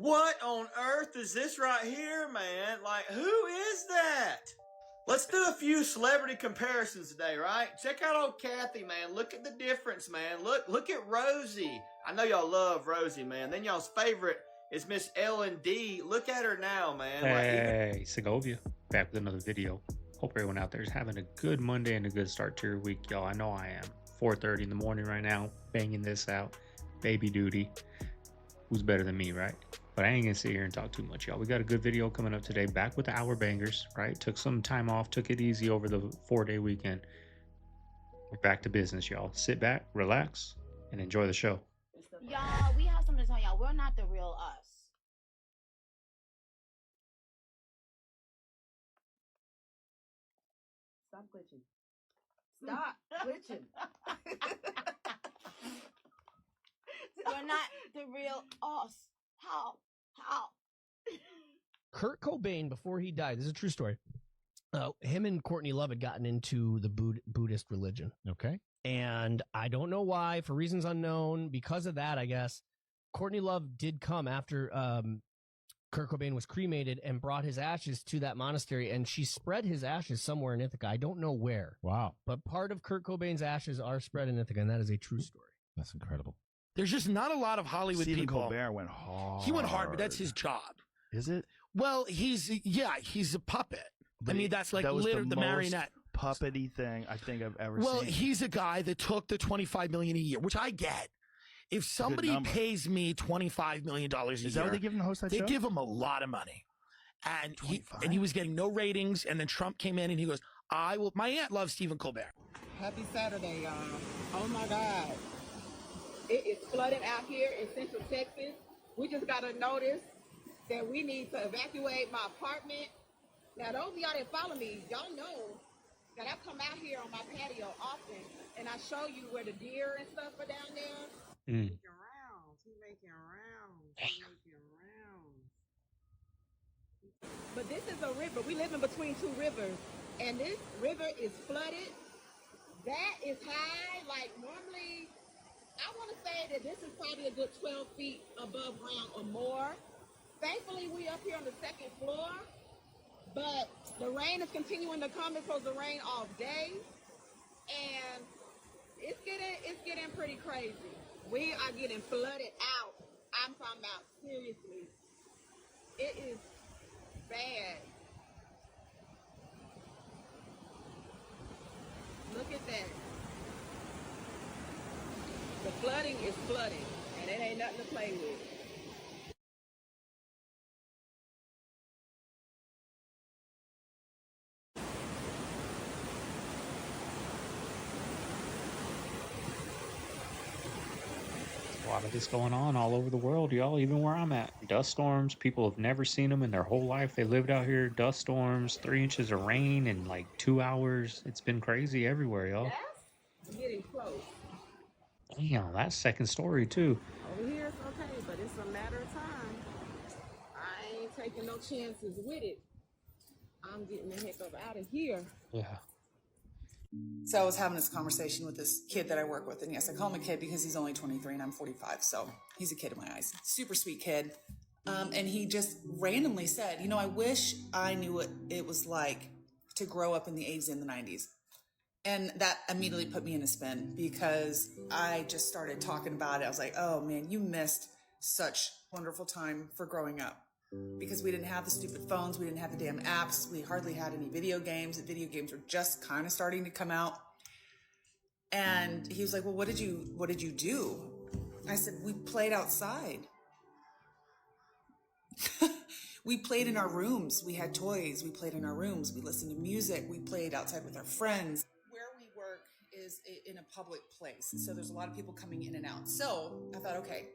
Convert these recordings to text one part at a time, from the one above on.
What on earth is this right here, man? Like, who is that? Let's do a few celebrity comparisons today, right? Check out old Kathy, man. Look at the difference, man. Look at Rosie. I know y'all love Rosie, man. Then y'all's favorite is Miss Ellen D. Look at her now, man. Hey, Segovia. Back with another video. Hope everyone out there is having a good Monday and a good start to your week, y'all. I know I am. 4:30 in the morning right now, banging this out. Baby duty. Who's better than me, right? But I ain't gonna sit here and talk too much, y'all. We got a good video coming up today. Back with the hour bangers, right? Took some time off, took it easy over the 4-day weekend. We're back to business, y'all. Sit back, relax, and enjoy the show. Y'all, we have something to tell y'all. We're not the real us. Stop glitching. Stop glitching. We're not the real us. How? Kurt Cobain, before he died, this is a true story. Him and Courtney Love had gotten into the Buddhist religion. Okay. And I don't know why, for reasons unknown. Because of that, I guess, Courtney Love did come after Kurt Cobain was cremated and brought his ashes to that monastery, and she spread his ashes somewhere in Ithaca. I don't know where. Wow. But part of Kurt Cobain's ashes are spread in Ithaca, and that is a true story. That's incredible. There's just not a lot of Hollywood Stephen people. Colbert went hard. He went hard, but that's his job. Is it? Well, he's a puppet. But I mean, that's like that was literally the most marionette. Puppety thing I think I've ever seen. Well, he's a guy that took the $25 million a year, which I get. If somebody pays me $25 million a year, is that what they give him to host that show? They give him a lot of money, and he was getting no ratings. And then Trump came in and he goes, "I will." My aunt loves Stephen Colbert. Happy Saturday, y'all. Oh my God. It is flooded out here in Central Texas. We just got a notice that we need to evacuate my apartment. Now, those of y'all that follow me, y'all know that I come out here on my patio often, and I show you where the deer and stuff are down there. Making rounds. He's making rounds. But this is a river. We live in between two rivers, and this river is flooded. That is high. Like, normally, I want to say that this is probably a good 12 feet above ground or more. Thankfully, we up here on the second floor, but the rain is continuing to come. It's supposed to rain all day, and it's getting pretty crazy. We are getting flooded out. I'm talking about seriously. It is bad. Look at that. The flooding is flooding, and it ain't nothing to play with. A lot of this going on all over the world, y'all, even where I'm at. Dust storms, people have never seen them in their whole life. They lived out here. Dust storms, 3 inches of rain in like 2 hours. It's been crazy everywhere, y'all. That's getting close. Damn, that's second story too. Over here it's okay, but it's a matter of time. I ain't taking no chances with it. I'm getting the heck up out of here. Yeah. So I was having this conversation with this kid that I work with, and yes, I call him a kid because he's only 23 and I'm 45, so he's a kid in my eyes. Super sweet kid. And he just randomly said, you know, I wish I knew what it was like to grow up in the 80s and the 90s. And that immediately put me in a spin because I just started talking about it. I was like, oh man, you missed such wonderful time for growing up. Because we didn't have the stupid phones, we didn't have the damn apps, we hardly had any video games. The video games were just kind of starting to come out. And he was like, well, what did you do? I said, we played outside. We played in our rooms. We had toys. We played in our rooms. We listened to music. We played outside with our friends. Where we work is in a public place. So there's a lot of people coming in and out. So I thought, okay,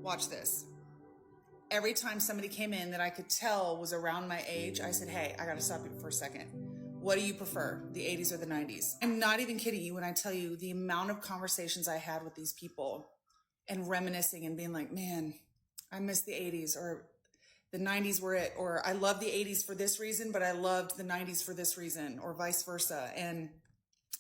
watch this. Every time somebody came in that I could tell was around my age, I said, hey, I got to stop you for a second. What do you prefer, the 80s or the 90s? I'm not even kidding you when I tell you the amount of conversations I had with these people and reminiscing and being like, man, I miss the 80s, or the 90s were it, or I love the 80s for this reason, but I loved the 90s for this reason, or vice versa. And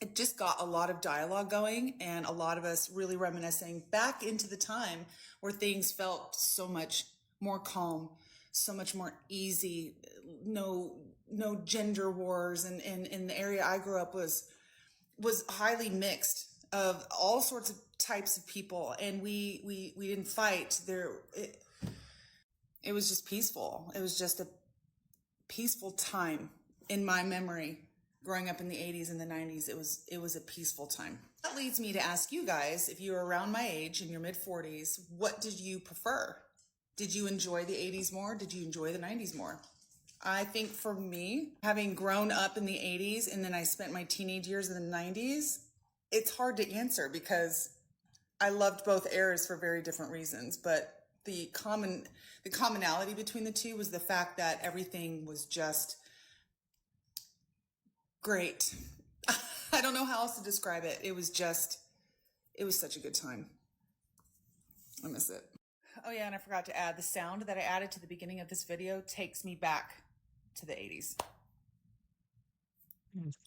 it just got a lot of dialogue going and a lot of us really reminiscing back into the time where things felt so much more calm, so much more easy. No gender wars. And in the area I grew up was highly mixed of all sorts of types of people. And we didn't fight there. It was just peaceful. It was just a peaceful time in my memory. Growing up in the 80s and the 90s, it was a peaceful time. That leads me to ask you guys, if you're around my age in your mid-40s, what did you prefer? Did you enjoy the 80s more? Did you enjoy the 90s more? I think for me, having grown up in the 80s and then I spent my teenage years in the 90s, it's hard to answer because I loved both eras for very different reasons. But the commonality between the two was the fact that everything was just great. I don't know how else to describe it. It was such a good time. I miss it. Oh yeah, and I forgot to add, the sound that I added to the beginning of this video takes me back to the 80s.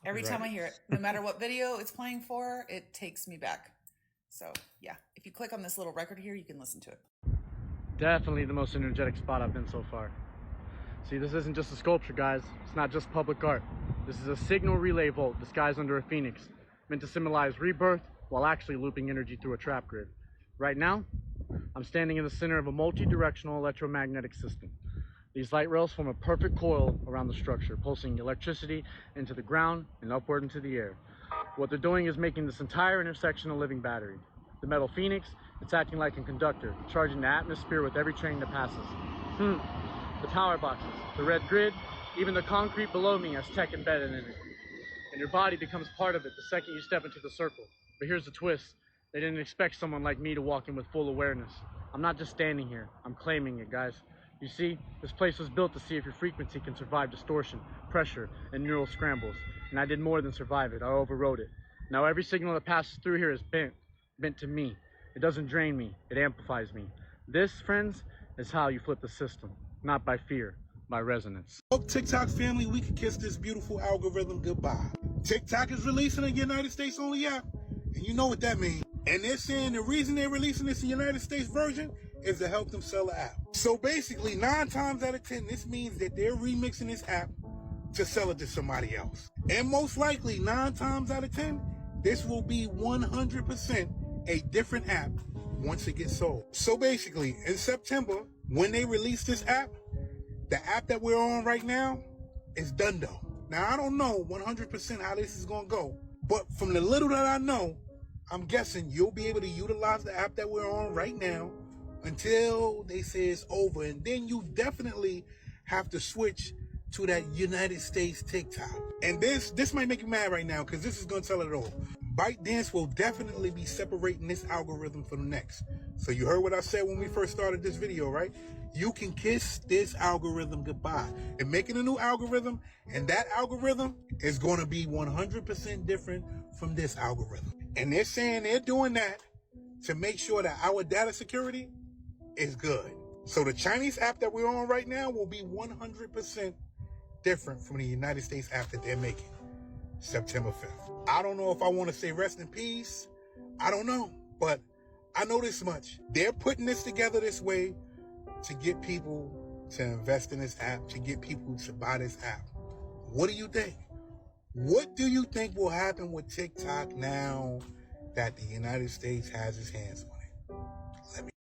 Every time I hear it, no matter what video it's playing for, it takes me back. So yeah, if you click on this little record here, you can listen to it. Definitely the most energetic spot I've been so far. See, this isn't just a sculpture, guys. It's not just public art. This is a signal relay vault disguised under a phoenix, meant to symbolize rebirth while actually looping energy through a trap grid. Right now, I'm standing in the center of a multi-directional electromagnetic system. These light rails form a perfect coil around the structure, pulsing electricity into the ground and upward into the air. What they're doing is making this entire intersection a living battery. The metal phoenix, it's acting like a conductor, charging the atmosphere with every train that passes. The power boxes, the red grid, even the concrete below me has tech embedded in it. And your body becomes part of it the second you step into the circle. But here's the twist. They didn't expect someone like me to walk in with full awareness. I'm not just standing here, I'm claiming it, guys. You see, this place was built to see if your frequency can survive distortion, pressure, and neural scrambles. And I did more than survive it, I overrode it. Now every signal that passes through here is bent to me. It doesn't drain me, it amplifies me. This, friends, is how you flip the system. Not by fear, by resonance. TikTok family, we can kiss this beautiful algorithm goodbye. TikTok is releasing a United States only app, and you know what that means. And they're saying the reason they're releasing this United States version is to help them sell the app. So basically, 9 times out of 10, this means that they're remixing this app to sell it to somebody else. And most likely, 9 times out of 10, this will be 100% a different app once it gets sold. So basically, in September, when they release this app, the app that we're on right now is done though. Now, I don't know 100% how this is going to go, but from the little that I know, I'm guessing you'll be able to utilize the app that we're on right now until they say it's over. And then you definitely have to switch to that United States TikTok. And this might make you mad right now because this is going to tell it all. ByteDance will definitely be separating this algorithm from the next. So you heard what I said when we first started this video, right? You can kiss this algorithm goodbye and making a new algorithm, and that algorithm is going to be 100% different from this algorithm. And they're saying they're doing that to make sure that our data security is good. So the Chinese app that we're on right now will be 100% different from the United States app that they're making September 5th. I don't know if I want to say rest in peace. I don't know, but I know this much. They're putting this together this way to get people to invest in this app, to get people to buy this app. What do you think? What do you think will happen with TikTok now that the United States has its hands on it?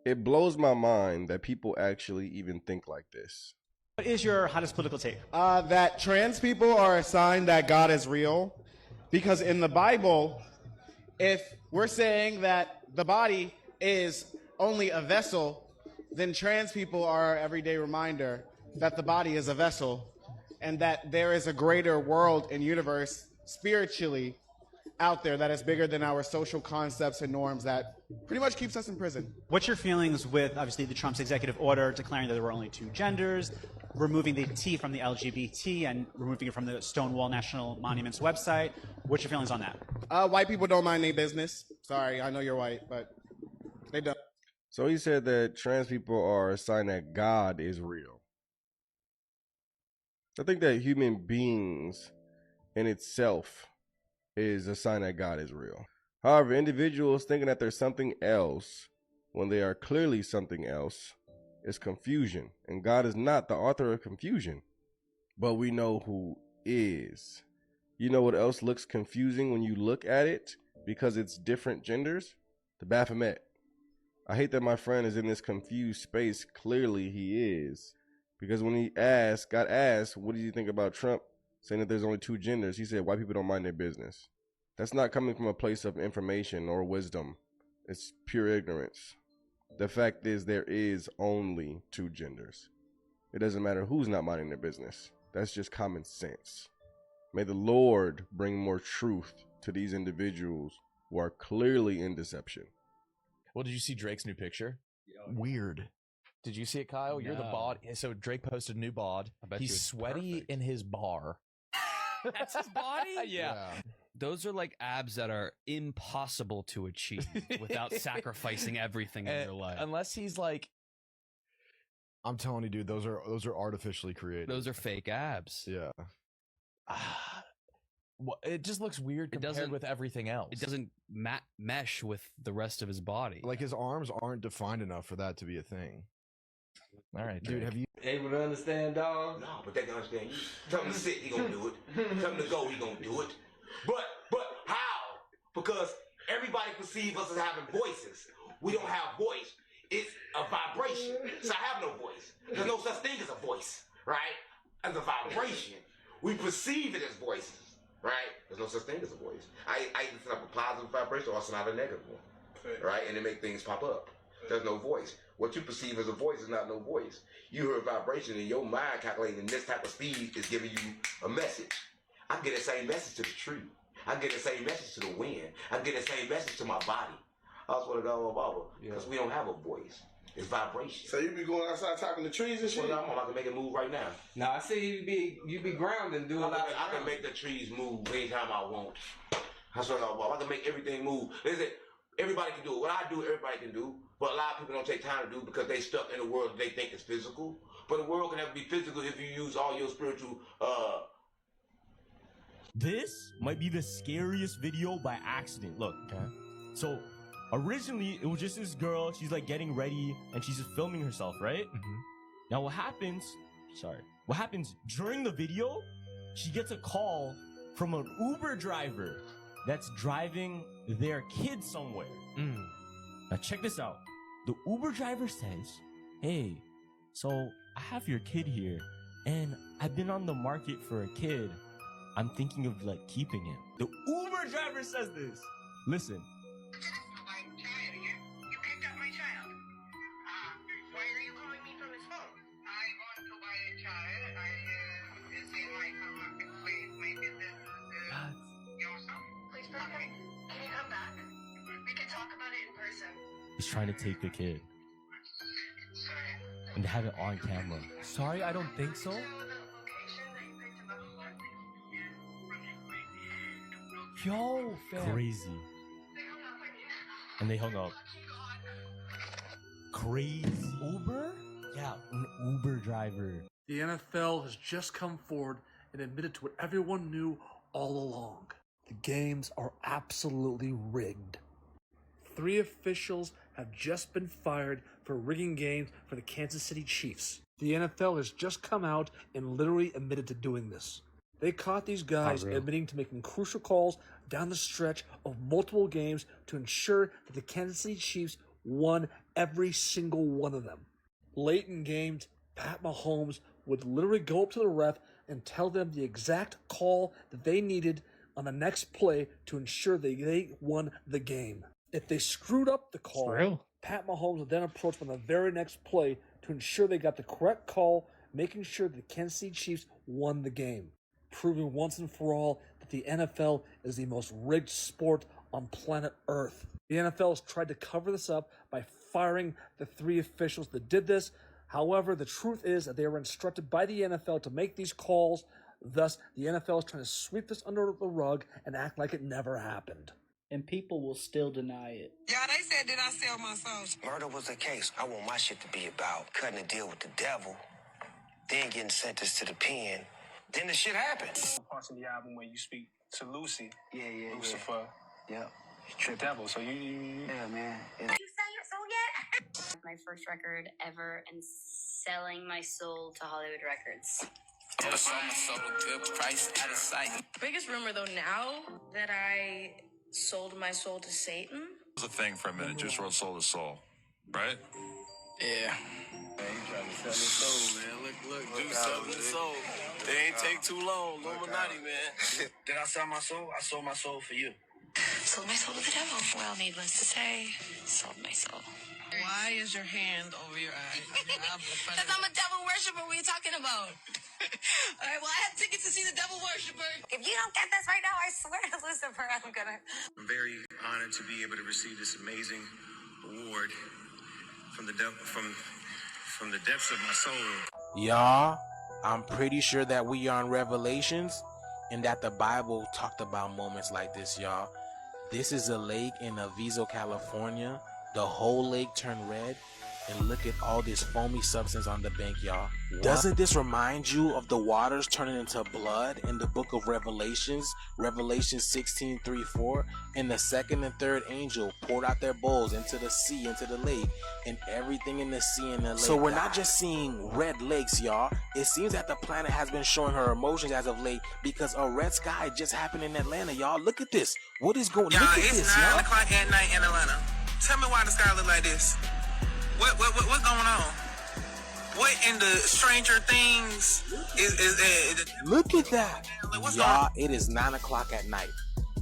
It blows my mind that people actually even think like this. What is your hottest political take? That trans people are a sign that God is real. Because in the Bible, if we're saying that the body is only a vessel, then trans people are our everyday reminder that the body is a vessel and that there is a greater world and universe spiritually out there that is bigger than our social concepts and norms that pretty much keeps us in prison. What's your feelings with, obviously, the Trump's executive order declaring that there were only 2 genders, removing the T from the LGBT and removing it from the Stonewall National Monument's website? What's your feelings on that? White people don't mind their business. Sorry, I know you're white, but they don't. So he said that trans people are a sign that God is real. I think that human beings in itself is a sign that God is real. However, individuals thinking that there's something else when they are clearly something else is confusion, and God is not the author of confusion. But we know who is. You know what else looks confusing when you look at it because it's different genders? The Baphomet. I hate that my friend is in this confused space. Clearly he is. Because when he got asked, what do you think about Trump saying that there's only two genders? He said, white people don't mind their business. That's not coming from a place of information or wisdom. It's pure ignorance. The fact is there is only two genders. It doesn't matter who's not minding their business. That's just common sense. May the Lord bring more truth to these individuals who are clearly in deception. Well, did you see Drake's new picture? Weird. Did you see it, Kyle? You're the No. bod. So Drake posted a new bod. He's sweaty in his bar. That's his body? Yeah. Those are like abs that are impossible to achieve without sacrificing everything in your life. Unless he's like, I'm telling you, dude, those are artificially created. Those are fake abs. Yeah. well, it just looks weird compared with everything else. It doesn't mesh with the rest of his body. Like his arms aren't defined enough for that to be a thing. All right, dude, have you able to understand, dog? No, but they can understand you. Tell him to sit, he gonna do it. Tell him to go, he gonna do it. But how? Because everybody perceives us as having voices. We don't have voice. It's a vibration. So I have no voice. There's no such thing as a voice, right? As a vibration. We perceive it as voices, right? There's no such thing as a voice. I either send up a positive vibration or send out a negative one, right? And it make things pop up. There's no voice. What you perceive as a voice is not no voice. You hear a vibration and your mind calculating this type of speed is giving you a message. I get the same message to the tree. I get the same message to the wind. I get the same message to my body. I swear to God, Baba, because we don't have a voice. It's vibration. So you be going outside talking to trees and shit? Well, I'm about to make it move right now. No, I see you be grounding and do a lot. I can make the trees move anytime I want. I swear to God, Baba, I can make everything move. Listen, everybody can do it. What I do, everybody can do. But a lot of people don't take time to do because they stuck in a world that they think is physical. But the world can never be physical if you use all your spiritual. This might be the scariest video by accident. Look, so originally it was just this girl. She's like getting ready and she's just filming herself, right? Now what happens? What happens during the video? She gets a call from an Uber driver that's driving their kid somewhere. Now check this out. The Uber driver says, "Hey, so I have your kid here, and I've been on the market for a kid. I'm thinking of like keeping him." The Uber driver says this. Listen. He's trying to take the kid. And they have it on camera. Sorry, I don't think so. Yo, fam. Crazy. And they hung up. Crazy. Uber? Yeah, an Uber driver. The NFL has just come forward and admitted to what everyone knew all along. The games are absolutely rigged. 3 officials have just been fired for rigging games for the Kansas City Chiefs. The NFL has just come out and literally admitted to doing this. They caught these guys admitting to making crucial calls down the stretch of multiple games to ensure that the Kansas City Chiefs won every single one of them. Late in games, Pat Mahomes would literally go up to the ref and tell them the exact call that they needed on the next play to ensure that they won the game. If they screwed up the call, Pat Mahomes would then approach on the very next play to ensure they got the correct call, making sure that the Kansas City Chiefs won the game, proving once and for all that the NFL is the most rigged sport on planet Earth. The NFL has tried to cover this up by firing the 3 officials that did this. However, the truth is that they were instructed by the NFL to make these calls. Thus, the NFL is trying to sweep this under the rug and act like it never happened. And people will still deny it. Yeah, they said, did I sell my soul? Murder was the case. I want my shit to be about cutting a deal with the devil, then getting sentenced to the pen. Then the shit happens. Parts of the album where you speak to Lucy. Yeah. Lucifer. Yeah. The devil. So you Yeah, man. You say it so yet? my first record ever and selling my soul to Hollywood Records. I sold my soul a good price out of sight. Biggest rumor though now that I sold my soul to Satan. It was a thing for a minute. Juice WRLD sold his soul, right? Yeah. Man, he trying to sell his soul, man. Look, Juice selling his soul. They ain't take too long. Illuminati, man. Did I sell my soul? I sold my soul for you. Sold my soul to the devil. Well, needless to say, sold my soul. Why is your hand over your eye? Because I'm a devil worshiper. What are you talking about? All right, well, I have tickets to see the devil worshiper. If you don't get this right now, I swear to Lucifer, I'm gonna... I'm very honored to be able to receive this amazing award from the from the depths of my soul. Y'all, I'm pretty sure that we are in Revelations and that the Bible talked about moments like this, y'all. This is a lake in Aviso, California. The whole lake turned red, and look at all this foamy substance on the bank, y'all. Doesn't this remind you of the waters turning into blood in the book of Revelations, Revelation 16:3-4? And the second and third angel poured out their bowls into the sea, into the lake, and everything in the sea and the lake. So we're not just seeing red lakes, y'all. It seems that the planet has been showing her emotions as of late because a red sky just happened in Atlanta, y'all. Look at this. What is going on? Look at this, y'all. It's 9 o'clock at night in Atlanta. Tell me why the sky look like this. What's going on? What in the Stranger Things is Look at that. Y'all, it is 9 o'clock at night.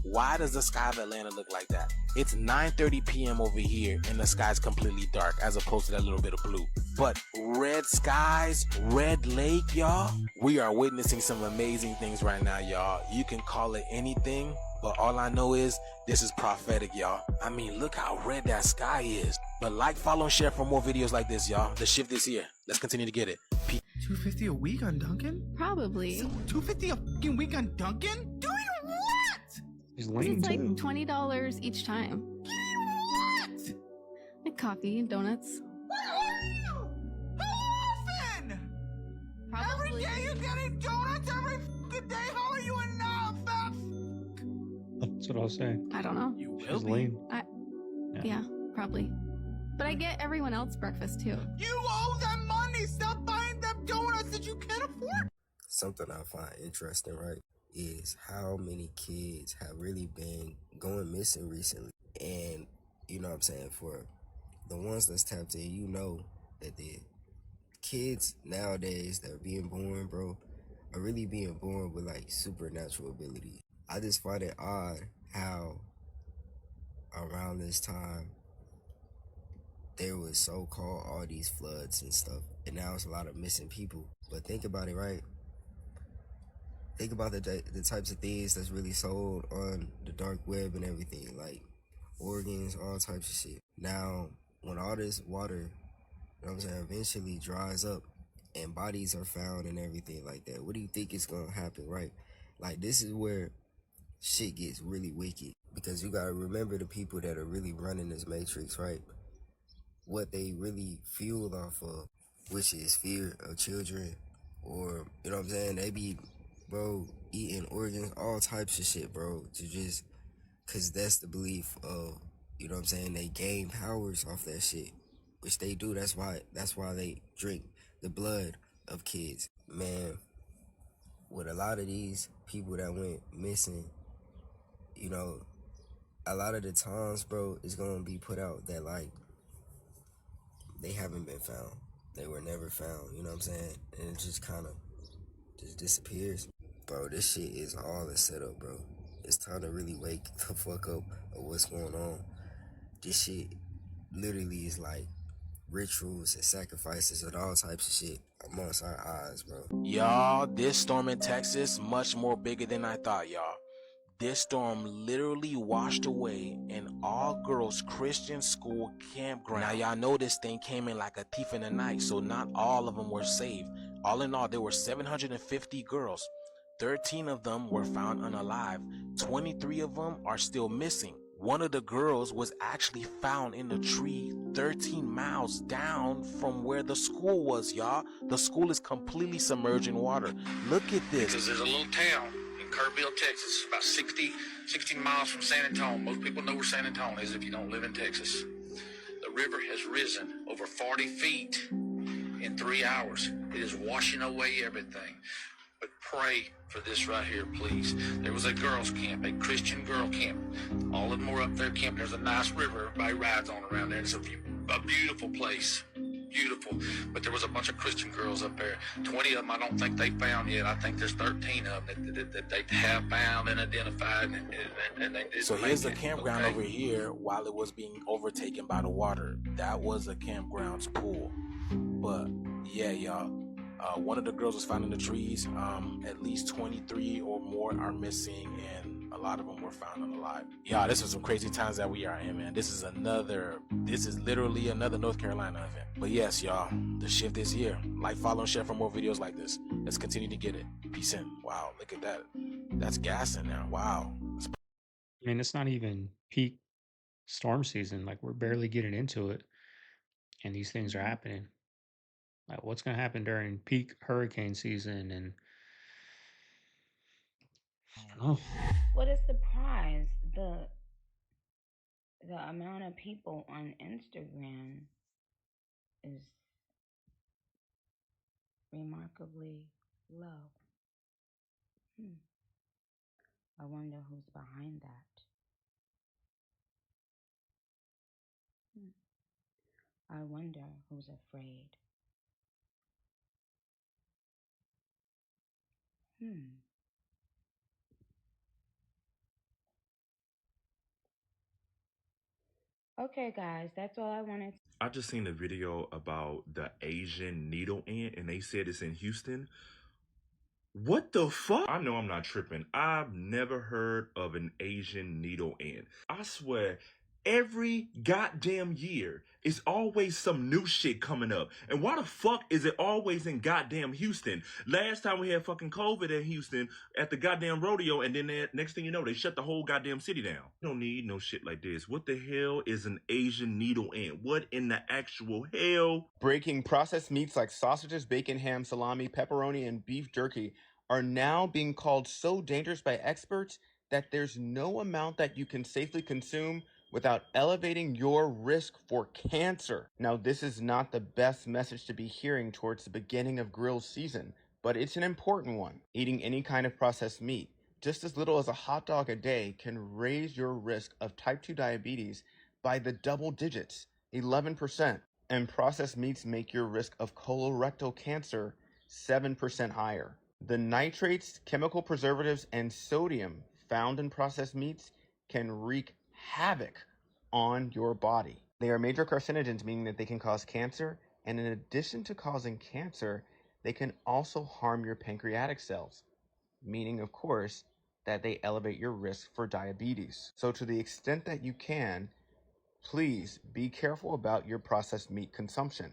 Why does the sky of Atlanta look like that? It's 9:30 p.m. over here and the sky's completely dark as opposed to that little bit of blue. But red skies, red lake, y'all. We are witnessing some amazing things right now, y'all. You can call it anything, but all I know is this is prophetic, y'all. I mean, look how red that sky is. But like, follow, and share for more videos like this, y'all. The shift is here. Let's continue to get it. $250 a week on Duncan? Probably. So $250 a fucking week on Duncan? Doing what? He's lean It's like too. $20 each time. What? Like coffee and donuts. How often? Probably. Every day you're getting donuts every fucking day? How are you enough? That's what I was saying. I don't know. She's lean. Yeah, probably. But I get everyone else breakfast too. You owe them money. Stop buying them donuts that you can't afford. Something I find interesting, right, is how many kids have really been going missing recently. And, you know what I'm saying, for the ones that's tapped in, you know that the kids nowadays that are being born, bro, are really being born with, like, supernatural abilities. I just find it odd how around this time there was so-called all these floods and stuff, and now it's a lot of missing people. But think about it, right? Think about the types of things that's really sold on the dark web and everything, like organs, all types of shit. Now, when all this water, you know what I'm saying, eventually dries up and bodies are found and everything like that, what do you think is gonna happen, right? Like, this is where shit gets really wicked, because you gotta remember the people that are really running this matrix, right? What they really fueled off of, which is fear of children, or, you know what I'm saying, they be, bro, eating organs, all types of shit, bro, to just, cause that's the belief of, you know what I'm saying, they gain powers off that shit, which they do. That's why they drink the blood of kids. Man, with a lot of these people that went missing, you know, a lot of the times, bro, it's gonna be put out that, like, they haven't been found. They were never found, you know what I'm saying? And it just kind of just disappears. Bro, this shit is all a setup, bro. It's time to really wake the fuck up of what's going on. This shit literally is like rituals and sacrifices and all types of shit amongst our eyes, bro. Y'all, this storm in Texas, much more bigger than I thought, y'all. This storm literally washed away an all-girls Christian school campground. Now, y'all know this thing came in like a thief in the night, so not all of them were saved. All in all, there were 750 girls. 13 of them were found unalive. 23 of them are still missing. One of the girls was actually found in a tree 13 miles down from where the school was, y'all. The school is completely submerged in water. Look at this. Because there's a little town in Kerrville, Texas, about 60 miles from San Antonio. Most people know where San Antonio is if you don't live in Texas. The river has risen over 40 feet in 3 hours. It is washing away everything. But pray for this right here, please. There was a girls' camp, a Christian girl camp. All of them were up there camping. There's a nice river everybody rides on around there. It's a beautiful place. Beautiful. But there was a bunch of Christian girls up there. 20 of them I don't think they found yet. I think there's 13 of them that they have found and identified. And they did. So here's the campground over here while it was being overtaken by the water. That was a campground's pool. But yeah, y'all. One of the girls was found in the trees. At least 23 or more are missing, and a lot of them were found unalive. Yeah, this is some crazy times that we are in, man. This is literally another North Carolina event. But yes, y'all, the shift is here. Like, follow, and share for more videos like this. Let's continue to get it. Peace in. Wow, look at that. That's gas in there. Wow. I mean, it's not even peak storm season. Like, we're barely getting into it, and these things are happening. Like, what's going to happen during peak hurricane season? And I don't know. What a surprise! The amount of people on Instagram is remarkably low. I wonder who's behind that. I wonder who's afraid. Okay, guys, that's all I wanted. I just seen a video about the Asian needle ant, and they said it's in Houston. What the fuck? I know I'm not tripping. I've never heard of an Asian needle ant. I swear, every goddamn year, it's always some new shit coming up. And why the fuck is it always in goddamn Houston? Last time we had fucking COVID in Houston at the goddamn rodeo, and then next thing you know, they shut the whole goddamn city down. You don't need no shit like this. What the hell is an Asian needle ant? What in the actual hell? Breaking processed meats like sausages, bacon, ham, salami, pepperoni, and beef jerky are now being called so dangerous by experts that there's no amount that you can safely consume without elevating your risk for cancer. Now, this is not the best message to be hearing towards the beginning of grill season, but it's an important one. Eating any kind of processed meat, just as little as a hot dog a day, can raise your risk of type 2 diabetes by the double digits, 11%. And processed meats make your risk of colorectal cancer 7% higher. The nitrates, chemical preservatives, and sodium found in processed meats can wreak havoc on your body. They are major carcinogens, meaning that they can cause cancer, and in addition to causing cancer, they can also harm your pancreatic cells, meaning, of course, that they elevate your risk for diabetes. So to the extent that you can, please be careful about your processed meat consumption.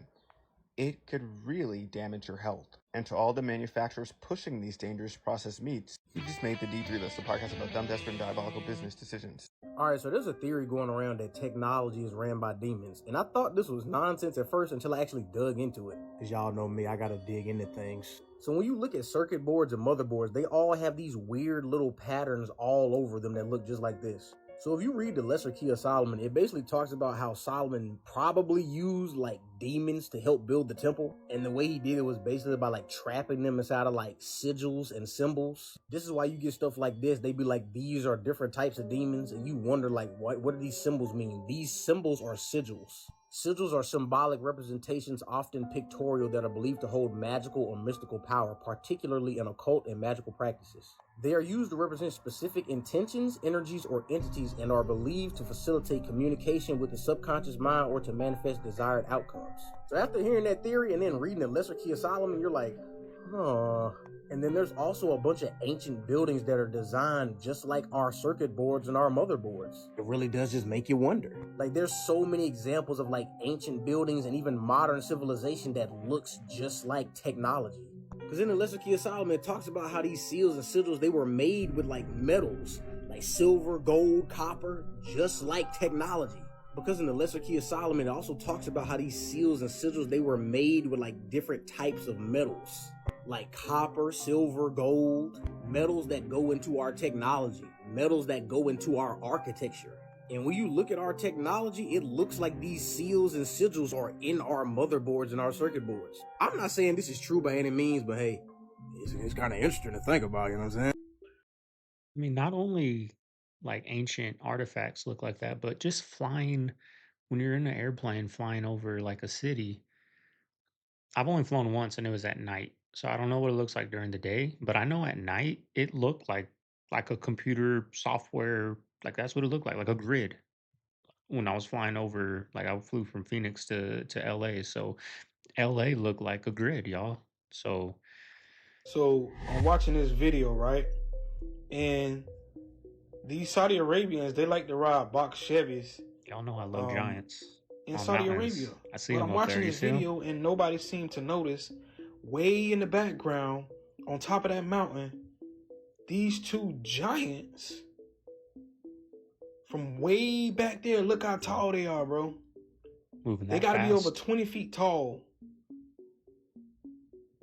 It could really damage your health. And to all the manufacturers pushing these dangerous processed meats, you just made the D3 List, a podcast about dumb, desperate, and diabolical business decisions. Alright, so there's a theory going around that technology is ran by demons. And I thought this was nonsense at first until I actually dug into it. Because y'all know me, I gotta dig into things. So when you look at circuit boards and motherboards, they all have these weird little patterns all over them that look just like this. So if you read the Lesser Key of Solomon, it basically talks about how Solomon probably used like demons to help build the temple. And the way he did it was basically by like trapping them inside of like sigils and symbols. This is why you get stuff like this. They be like, these are different types of demons. And you wonder like, what do these symbols mean? These symbols are sigils. Sigils are symbolic representations, often pictorial, that are believed to hold magical or mystical power, particularly in occult and magical practices. They are used to represent specific intentions, energies, or entities, and are believed to facilitate communication with the subconscious mind or to manifest desired outcomes. So after hearing that theory and then reading the Lesser Key of Solomon, you're like, huh. And then there's also a bunch of ancient buildings that are designed just like our circuit boards and our motherboards. It really does just make you wonder. Like, there's so many examples of like ancient buildings and even modern civilization that looks just like technology. Because in the Lesser Key of Solomon, it talks about how these seals and sigils, they were made with like metals, like silver, gold, copper, just like technology. Because in the Lesser Key of Solomon, it also talks about how these seals and sigils, they were made with like different types of metals, like copper, silver, gold, metals that go into our technology, metals that go into our architecture. And when you look at our technology, it looks like these seals and sigils are in our motherboards and our circuit boards. I'm not saying this is true by any means, but hey, it's kind of interesting to think about, you know what I'm saying? I mean, not only like ancient artifacts look like that, but just flying when you're in an airplane flying over like a city. I've only flown once and it was at night. So I don't know what it looks like during the day, but I know at night it looked like a computer software, like that's what it looked like a grid. When I was flying over, like I flew from Phoenix to LA. So LA looked like a grid, y'all. So So I'm watching this video, right? And these Saudi Arabians, they like to ride box Chevys. y'all know I love giants In on Saudi mountains. Arabia. I see But them I'm up there. watching You this see 'em? video and nobody seemed to notice. Way in the background, on top of that mountain, these two giants from way back there. Look how tall they are, bro. Moving They that got to be over fast. 20 feet tall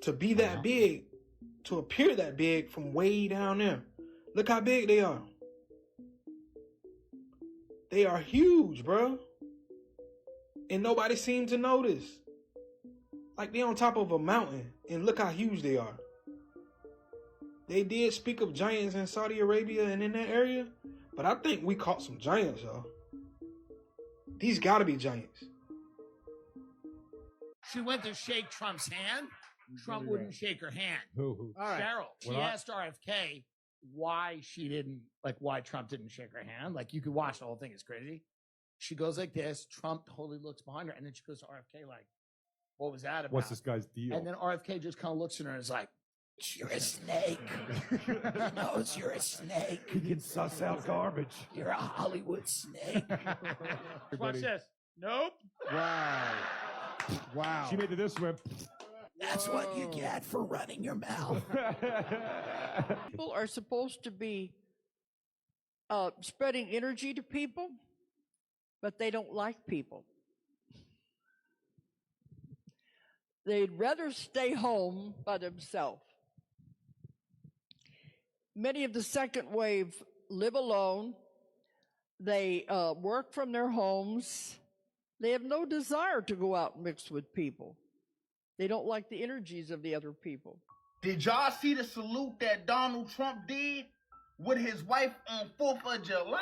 to be that big, to appear that big from way down there. Look how big they are. They are huge, bro. And nobody seemed to notice. Like they on top of a mountain, and look how huge they are. They did speak of giants in Saudi Arabia and in that area, but I think we caught some giants, y'all. These gotta be giants. She went to shake Trump's hand. Trump wouldn't shake her hand. Who? All right. Cheryl. She Well, asked RFK why she didn't, like, why Trump didn't shake her hand. Like, you could watch the whole thing. It's crazy. She goes like this. Trump totally looks behind her. And then she goes to RFK like, what was that about? What's this guy's deal? And then RFK just kind of looks at her and is like, you're a snake. He knows you're a snake. He can suss out garbage. You're a Hollywood snake. Watch this. Nope. Wow. Wow. She made it this way. That's what you get for running your mouth. People are supposed to be spreading energy to people, but they don't like people. They'd rather stay home by themselves. Many of the second wave live alone. They work from their homes. They have no desire to go out and mix with people. They don't like the energies of the other people. Did y'all see the salute that Donald Trump did with his wife on 4th of July?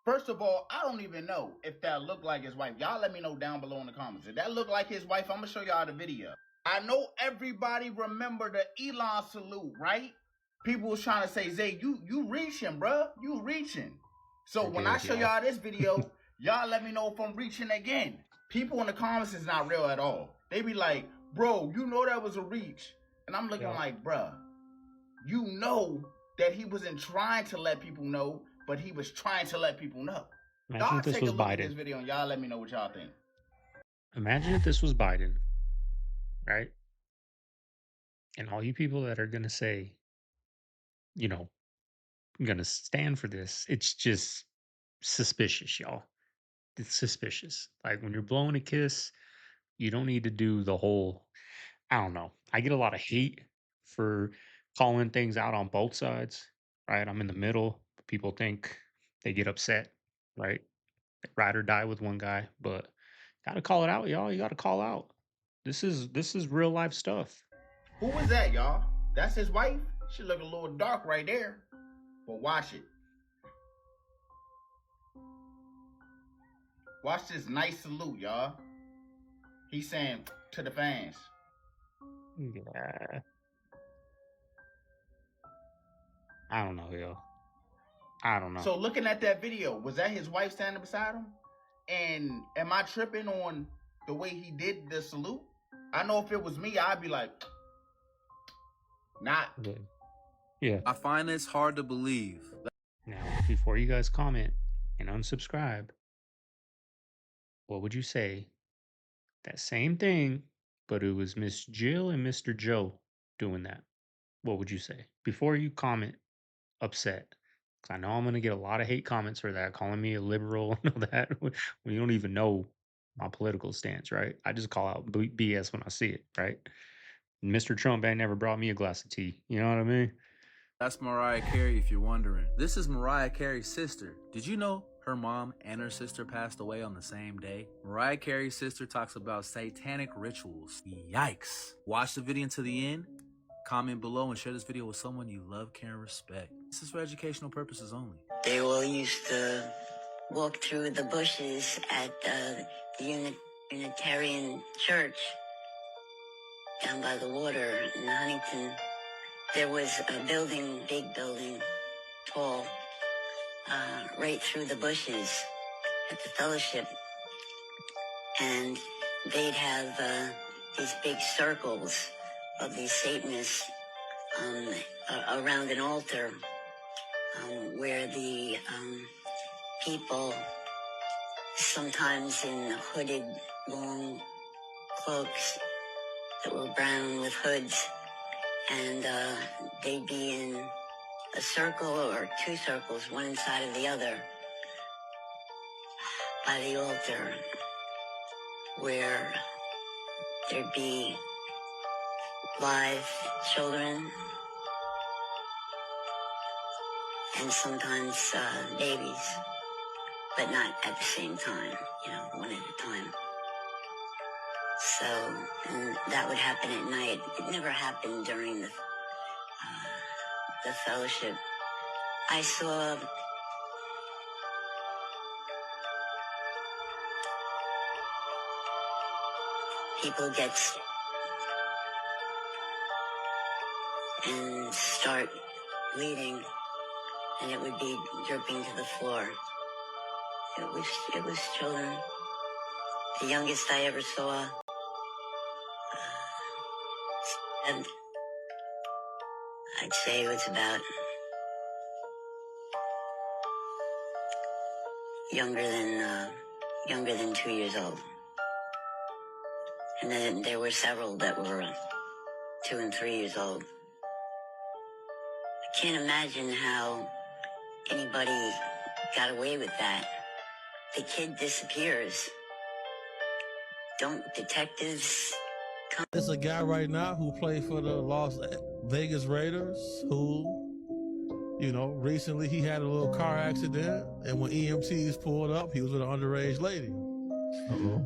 First of all, I don't even know if that looked like his wife. Y'all let me know down below in the comments. If that looked like his wife, I'm going to show y'all the video. I know everybody remember the Elon salute, right? People was trying to say, Zay, you reaching, bruh. You reaching. So when I show y'all this video, y'all let me know if I'm reaching again. People in the comments is not real at all. They be like, bro, you know that was a reach. And I'm looking like, bruh, you know that he wasn't trying to let people know, but he was trying to let people know. Imagine Y'all if this take was a look at Biden. this video and y'all let me know what y'all think. Imagine if this was Biden, right? And all you people that are gonna say, you know, I'm gonna stand for this. It's just suspicious, y'all. It's suspicious. Like when you're blowing a kiss, you don't need to do the whole. I don't know. I get a lot of hate for calling things out on both sides, right? I'm in the middle. People think they get upset, right? Ride or die with one guy, but gotta call it out, y'all. You gotta call out. This is real life stuff. Who was that, y'all? That's his wife? She look a little dark right there. But watch it. Watch this nice salute, y'all. He's saying to the fans. Yeah. I don't know, yo. I don't know. So looking at that video, was that his wife standing beside him? And am I tripping on the way he did the salute? I know if it was me, I'd be like, not. Yeah. I find this hard to believe. Now, before you guys comment and unsubscribe, what would you say? That same thing, but it was Miss Jill and Mr. Joe doing that. What would you say? Before you comment upset. Because I know I'm going to get a lot of hate comments for that, calling me a liberal and all that, when you don't even know my political stance, right? I just call out BS when I see it, right? Mr. Trump ain't never brought me a glass of tea. You know what I mean? That's Mariah Carey if you're wondering. This is Mariah Carey's sister. Did you know her mom and her sister passed away on the same day. Mariah Carey's sister talks about satanic rituals. Yikes. Watch the video until the end. Comment below and share this video with someone you love, care, and respect. This is for educational purposes only. They all used to walk through the bushes at the Unitarian Church down by the water in Huntington. There was a building, big building, tall, right through the bushes at the fellowship. And they'd have these big circles of these Satanists around an altar where the people, sometimes in hooded long cloaks that were brown with hoods, and they'd be in a circle or two circles, one inside of the other, by the altar, where there'd be live children and sometimes babies, but not at the same time, you know, one at a time. So, and that would happen at night. It never happened during the fellowship. I saw people get sick and start bleeding, and it would be dripping to the floor. It was children. The youngest I ever saw, and I'd say it was about younger than 2 years old. And then there were several that were 2 and 3 years old. I can't imagine how anybody got away with that. The kid disappears. Don't detectives come? There's a guy right now who played for the Las Vegas Raiders who, you know, recently he had a little car accident, and when EMTs pulled up, he was with an underage lady.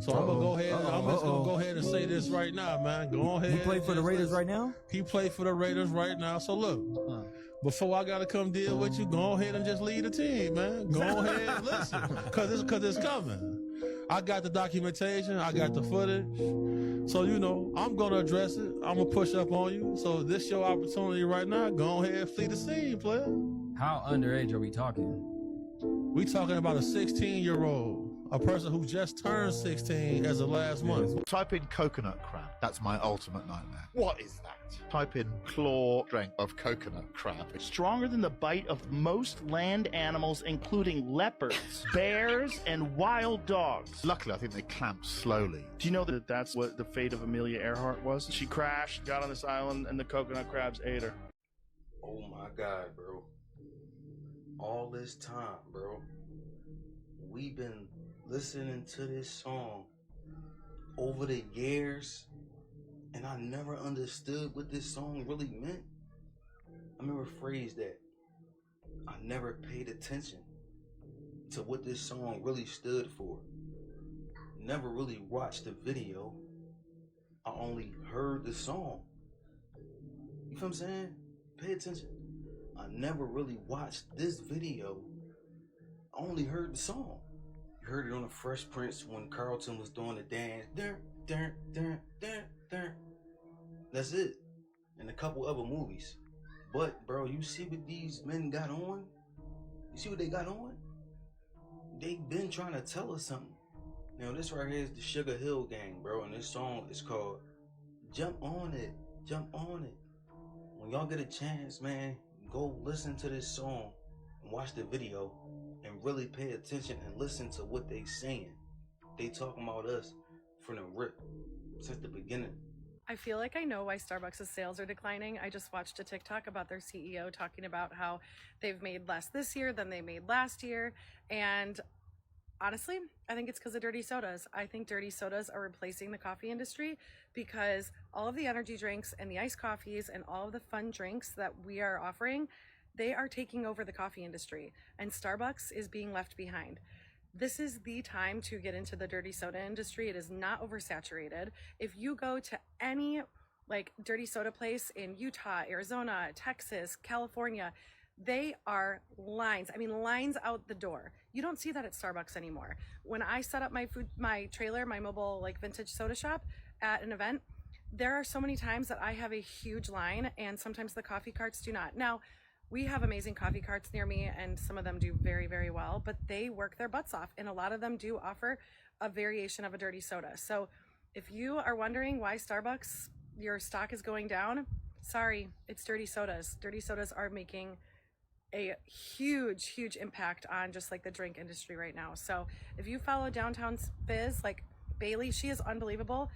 So I'm gonna go ahead. I'm just gonna go ahead and say this right now, man. Go ahead. He played for the Raiders right now? He played for the Raiders right now. So look, before I gotta come deal with you, go ahead and just lead the team, man. Go ahead and listen, cause it's coming. I got the documentation. I got the footage. So, you know, I'm gonna address it. I'm gonna push up on you. So this your opportunity right now. Go ahead and flee the scene, player. How underage are we talking? We talking about a 16-year-old. A person who just turned 16 as of last month. Type in coconut crab. That's my ultimate nightmare. What is that? Type in claw strength of coconut crab. It's stronger than the bite of most land animals, including leopards, bears, and wild dogs. Luckily, I think they clamp slowly. Do you know that that's what the fate of Amelia Earhart was? She crashed, got on this island, and the coconut crabs ate her. Oh my God, bro. All this time, bro. We've been listening to this song over the years, and I never understood what this song really meant. I remember a phrase that I never paid attention to what this song really stood for. Never really watched the video. I only heard the song. You feel what I'm saying? Pay attention. I never really watched this video. I only heard the song. Heard it on the Fresh Prince when Carlton was doing the dance. That's it. And a couple other movies. But, bro, you see what these men got on? You see what they got on? They been trying to tell us something. Now, this right here is the Sugar Hill Gang, bro. And this song is called Jump On It. Jump On It. When y'all get a chance, man, go listen to this song and watch the video. And really pay attention and listen to what they saying. They talking about us from the rip since the beginning. I feel like I know why Starbucks' sales are declining. I just watched a TikTok about their CEO talking about how they've made less this year than they made last year. And honestly, I think it's because of dirty sodas. I think dirty sodas are replacing the coffee industry because all of the energy drinks and the iced coffees and all of the fun drinks that we are offering, they are taking over the coffee industry, and Starbucks is being left behind. This is the time to get into the dirty soda industry. It is not oversaturated. If you go to any like dirty soda place in Utah, Arizona, Texas, California, they are lines. I mean, lines out the door. You don't see that at Starbucks anymore. When I set up my trailer, my mobile like vintage soda shop at an event, there are so many times that I have a huge line, and sometimes the coffee carts do not. Now, we have amazing coffee carts near me, and some of them do very, very well, but they work their butts off, and a lot of them do offer a variation of a dirty soda. So if you are wondering why Starbucks, your stock is going down, sorry, it's dirty sodas. Dirty sodas are making a huge impact on just like the drink industry right now. So if you follow Downtown Fizz, like Bailey, she is unbelievable.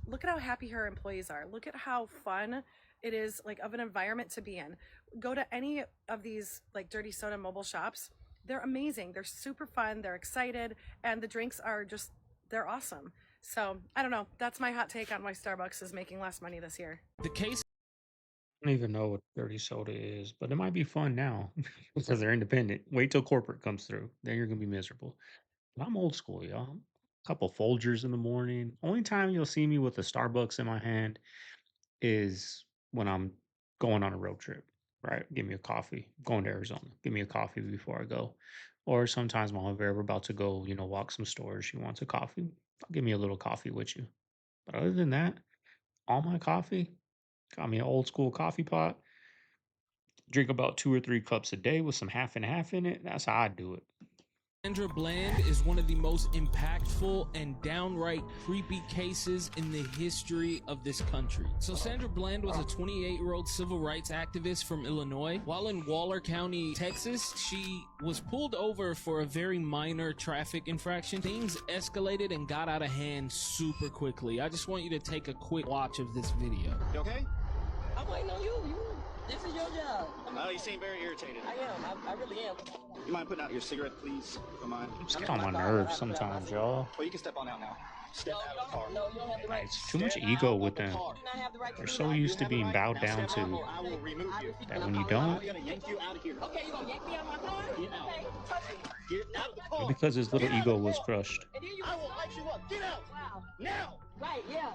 Look at how happy her employees are. Look at how fun it is, like, of an environment to be in. Go to any of these like dirty soda mobile shops. They're amazing. They're super fun. They're excited, and the drinks are just, they're awesome. So I don't know. That's my hot take on why Starbucks is making less money this year. The case. I don't even know what dirty soda is, but it might be fun now because they're independent. Wait till corporate comes through, then you're gonna be miserable. But I'm old school, y'all. Couple Folgers in the morning. Only time you'll see me with a Starbucks in my hand is when I'm going on a road trip, right? Give me a coffee. Going to Arizona. Give me a coffee before I go. Or sometimes while we're about to go, walk some stores, she wants a coffee. I'll give me a little coffee with you. But other than that, all my coffee, got me an old school coffee pot. Drink about 2 or 3 cups a day with some half and half in it. That's how I do it. Sandra Bland is one of the most impactful and downright creepy cases in the history of this country. So Sandra Bland was a 28-year-old civil rights activist from Illinois. While in Waller County, Texas, she was pulled over for a very minor traffic infraction. Things escalated and got out of hand super quickly. I just want you to take a quick watch of this video. You okay? I'm waiting on you. This is your job. Oh, you seem very irritated. I am. I really am. You mind putting out your cigarette, please? Don't mind. Just get on my nerves sometimes, y'all. Well, you can step on out now. Step out of the car. No, you don't have the right. It's too much ego with them. They're so used to being bowed down to I will remove you. that when you don't, I'm gonna yank you out of here. Okay, you gonna yank me out of my car? Get out. Okay, touch me. Get out of the car. because his little ego was crushed. And then you I will light you up. Get out. Wow. Now. Right, yeah.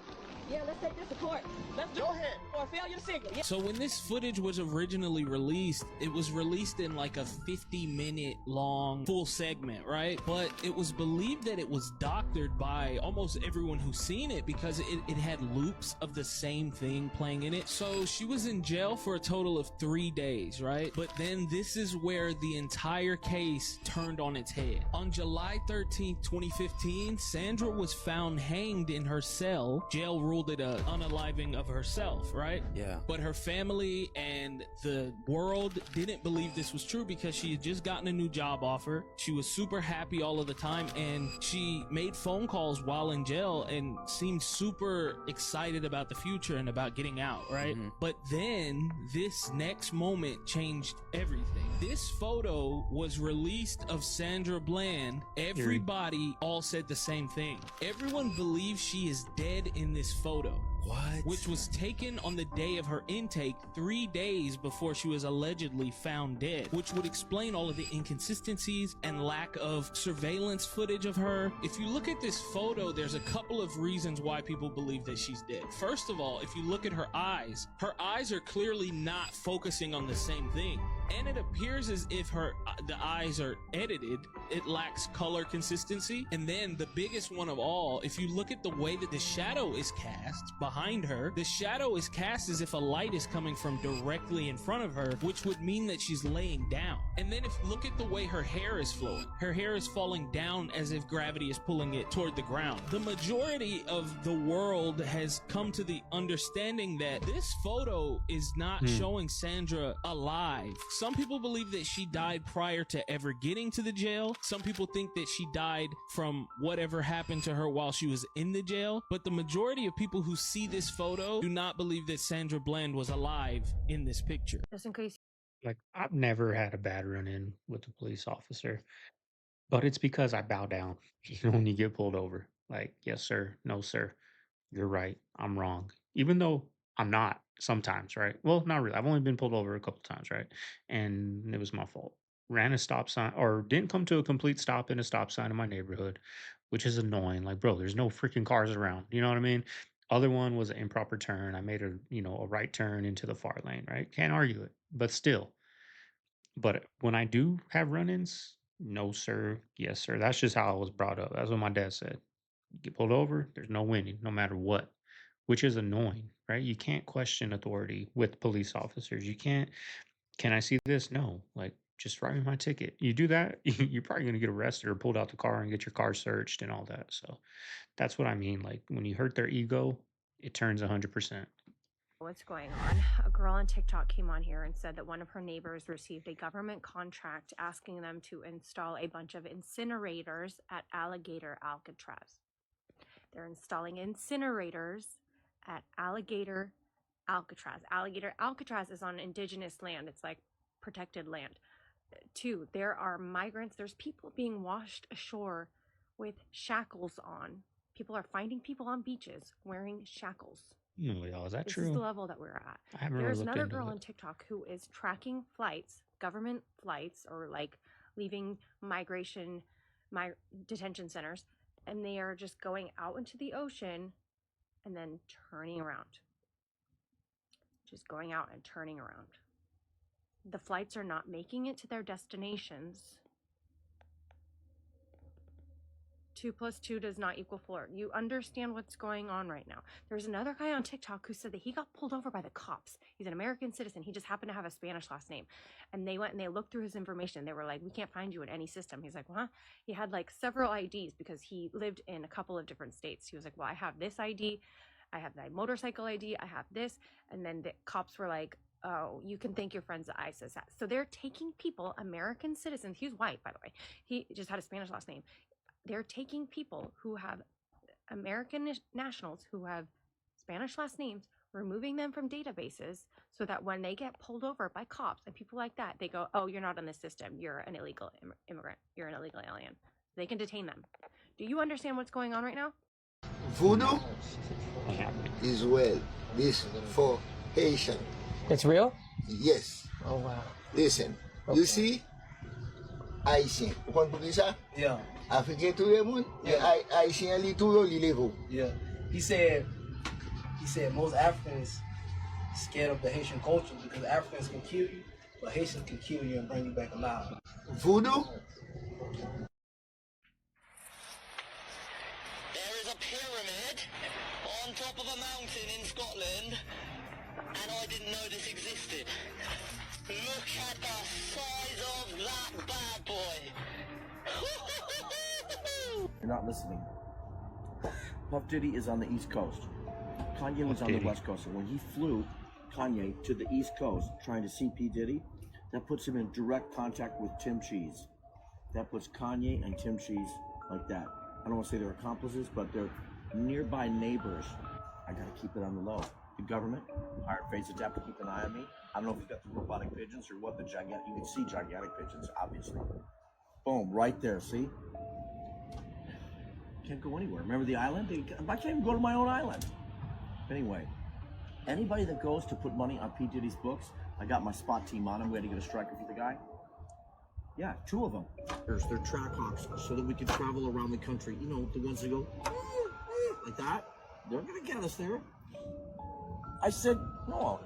Yeah, let's take this to court. Let's do Go ahead. Or failure to signal. Yeah. So when this footage was originally released, it was released in like a 50-minute long full segment, right? But it was believed that it was doctored by almost everyone who's seen it because it had loops of the same thing playing in it. So she was in jail for a total of 3 days, right? But then this is where the entire case turned on its head. On July 13th, 2015, Sandra was found hanged in her cell. Jail ruled it a unaliving of herself, right? Yeah. But her family and the world didn't believe this was true because she had just gotten a new job offer. She was super happy all of the time, and she made phone calls while in jail and seemed super excited about the future and about getting out, right? But then this next moment changed everything. This photo was released of Sandra Bland. Everybody all said the same thing. Everyone believes she is dead in this photo. What? Which was taken on the day of her intake 3 days before she was allegedly found dead, which would explain all of the inconsistencies and lack of surveillance footage of her. If you look at this photo, there's a couple of reasons why people believe that she's dead. First of all, if you look at her eyes are clearly not focusing on the same thing. And it appears as if the eyes are edited. It lacks color consistency. And then the biggest one of all, if you look at the way that the shadow is cast behind her, the shadow is cast as if a light is coming from directly in front of her, which would mean that she's laying down. And then if you look at the way her hair is flowing, her hair is falling down as if gravity is pulling it toward the ground. The majority of the world has come to the understanding that this photo is not showing Sandra alive. Some people believe that she died prior to ever getting to the jail. Some people think that she died from whatever happened to her while she was in the jail. But the majority of people who see this photo do not believe that Sandra Bland was alive in this picture. Just in case. Like, I've never had a bad run-in with a police officer, but it's because I bow down, when you get pulled over. Like, yes, sir. No, sir. You're right. I'm wrong. Even though I'm not sometimes, right? Well, not really. I've only been pulled over a couple times, right? And it was my fault. ran a stop sign or didn't come to a complete stop in a stop sign in my neighborhood, which is annoying. Like, bro, there's no freaking cars around. You know what I mean? Other one was an improper turn. I made a right turn into the far lane, right? Can't argue it. But still, but when I do have run-ins, no sir, yes sir. That's just how I was brought up. That's what my dad said. You get pulled over, there's no winning, no matter what, which is annoying, right? You can't question authority with police officers. You can't. Can I see this? No. Like, just write me my ticket. You do that, you're probably going to get arrested or pulled out the car and get your car searched and all that. So that's what I mean. Like, when you hurt their ego, it turns 100%. What's going on? A girl on TikTok came on here and said that one of her neighbors received a government contract asking them to install a bunch of incinerators at Alligator Alcatraz. They're installing incinerators at Alligator Alcatraz. Alligator Alcatraz is on indigenous land. It's like protected land. Two, there are migrants. There's people being washed ashore with shackles on. People are finding people on beaches wearing shackles. No, y'all, is that This true? is the level that we're at. I haven't really There's looked another into girl it. on TikTok who is tracking flights, government flights, or like leaving detention centers, and they are just going out into the ocean and then turning around. Just going out and turning around. The flights are not making it to their destinations. 2 + 2 does not equal 4. You understand what's going on right now. There's another guy on TikTok who said that he got pulled over by the cops. He's an American citizen. He just happened to have a Spanish last name. And they went and they looked through his information. They were like, we can't find you in any system. He's like, huh? He had like several IDs because he lived in a couple of different states. He was like, well, I have this ID. I have my motorcycle ID. I have this. And then the cops were like, oh, you can thank your friends at ISIS. So they're taking people, American citizens. He was white, by the way. He just had a Spanish last name. They're taking people who have American nationals who have Spanish last names, removing them from databases so that when they get pulled over by cops and people like that, they go, oh, you're not in the system. You're an illegal immigrant. You're an illegal alien. They can detain them. Do you understand what's going on right now? Voodoo is well. This for Haitian. It's real? Yes. Oh, wow. Listen, you see, Haitian. What is that? Yeah. African to them, Haitian li to li level. Yeah. He said most Africans scared of the Haitian culture because Africans can kill you, but Haitians can kill you and bring you back alive. Voodoo? There is a pyramid on top of a mountain in Scotland, and I didn't know this existed. Look at the size of that bad boy. You're not listening. Puff Diddy is on the East Coast. Kanye was on the West Coast, and when he flew Kanye to the East Coast trying to see P. Diddy, that puts him in direct contact with Tim Cheese. That puts Kanye and Tim Cheese like that. I don't want to say they're accomplices, but they're nearby neighbors. I gotta keep it on the low. The government hired Bezos to keep an eye on me. I don't know if he's got the robotic pigeons or what, the gigantic, you can see gigantic pigeons, obviously. Boom, right there, see? Can't go anywhere. Remember the island? I can't even go to my own island. Anyway, anybody that goes to put money on P. Diddy's books, I got my SPOT team on him. We had to get a striker for the guy. Yeah, 2 of them. They're track hawks so that we can travel around the country. You know, the ones that go like that. They're going to get us there. I said, no,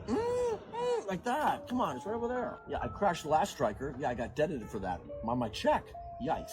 like that. Come on, it's right over there. Yeah, I crashed the last striker. Yeah, I got debited for that. I'm on my check. Yikes.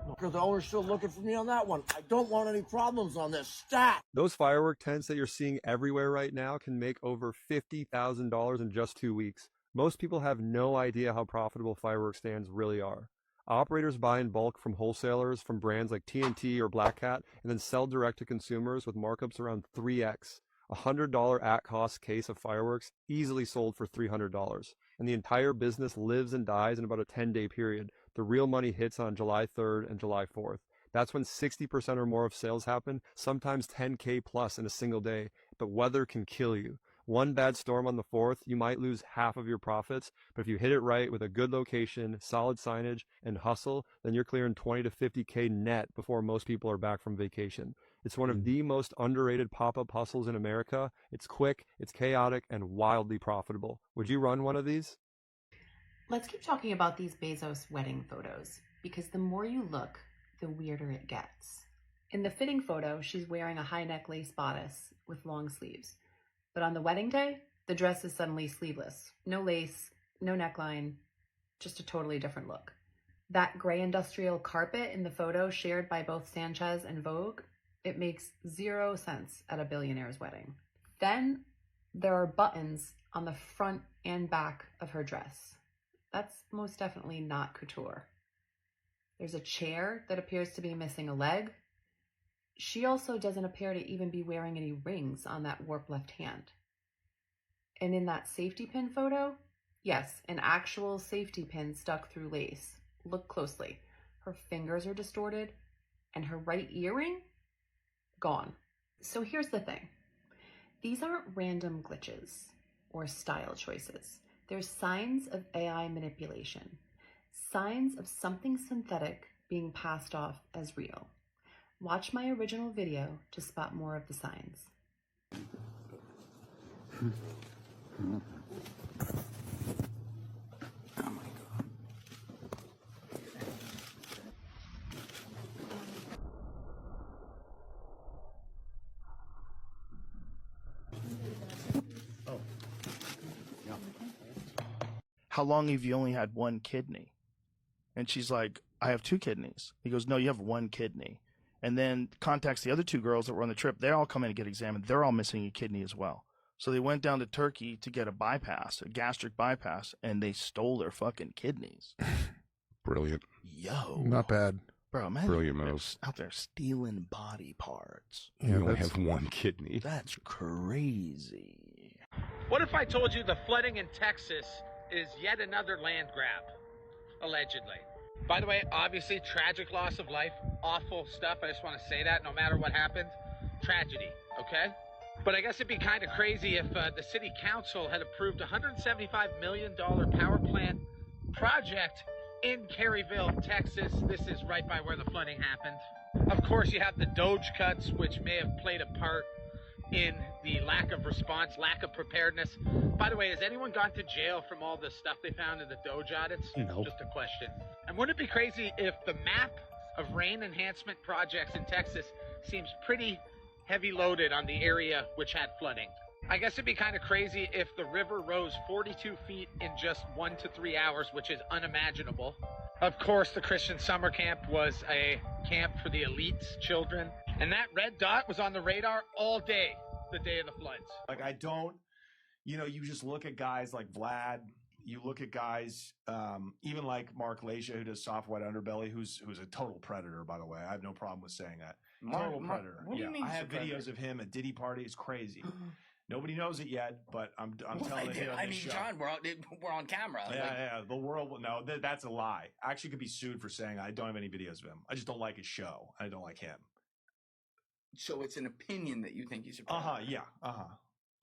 Because the owner's still looking for me on that one. I don't want any problems on this stat. Those firework tents that you're seeing everywhere right now can make over $50,000 in just 2 weeks. Most people have no idea how profitable firework stands really are. Operators buy in bulk from wholesalers from brands like TNT or Black Cat and then sell direct to consumers with markups around 3x. A $100 at-cost case of fireworks easily sold for $300. And the entire business lives and dies in about a 10-day period. The real money hits on July 3rd and July 4th. That's when 60% or more of sales happen, sometimes 10K plus in a single day. But weather can kill you. One bad storm on the 4th, you might lose half of your profits, but if you hit it right with a good location, solid signage, and hustle, then you're clearing 20 to 50K net before most people are back from vacation. It's one of the most underrated pop-up hustles in America. It's quick, it's chaotic, and wildly profitable. Would you run one of these? Let's keep talking about these Bezos wedding photos, because the more you look, the weirder it gets. In the fitting photo, she's wearing a high-neck lace bodice with long sleeves. But on the wedding day, the dress is suddenly sleeveless. No lace, no neckline, just a totally different look. That gray industrial carpet in the photo shared by both Sanchez and Vogue, it makes zero sense at a billionaire's wedding. Then there are buttons on the front and back of her dress. That's most definitely not couture. There's a chair that appears to be missing a leg. She also doesn't appear to even be wearing any rings on that warped left hand. And in that safety pin photo, yes, an actual safety pin stuck through lace. Look closely. Her fingers are distorted, and her right earring? Gone. So here's the thing. These aren't random glitches or style choices. They're signs of AI manipulation. Signs of something synthetic being passed off as real. Watch my original video to spot more of the signs. How long have you only had one kidney? And she's like, I have 2 kidneys. He goes, no, you have 1 kidney. And then contacts the other 2 girls that were on the trip. They all come in to get examined. They're all missing a kidney as well. So they went down to Turkey to get a bypass, a gastric bypass, and they stole their fucking kidneys. Brilliant. Yo. Not bad. Bro, man. Brilliant moves. Out there stealing body parts. You only have 1 kidney. That's crazy. What if I told you the flooding in Texas is yet another land grab? Allegedly. By the way, obviously, tragic loss of life, awful stuff. I just want to say that no matter what happened, tragedy, okay? But I guess it'd be kind of crazy if the city council had approved a $175 million power plant project in Caryville, Texas. This is right by where the flooding happened. Of course, you have the Doge cuts, which may have played a part in the lack of response, lack of preparedness. By the way, has anyone gone to jail from all the stuff they found in the Doge audits? No. Just a question. And wouldn't it be crazy if the map of rain enhancement projects in Texas seems pretty heavy loaded on the area which had flooding? I guess it'd be kind of crazy if the river rose 42 feet in just 1 to 3 hours, which is unimaginable. Of course, the Christian summer camp was a camp for the elite's children. And that red dot was on the radar all day, the day of the floods. Like, I don't, you just look at guys like Vlad. You look at guys, even like Mark Leash, who does soft white underbelly, who's a total predator, by the way. I have no problem with saying that. Total predator. What do you mean I he's a have predator? videos of him at Diddy party. It's crazy. Nobody knows it yet, but I'm telling you. I mean, John, we're on camera. Yeah. The world will know. That's a lie. I actually could be sued for saying I don't have any videos of him. I just don't like his show. I don't like him. So it's an opinion that you think he's a predator. Yeah.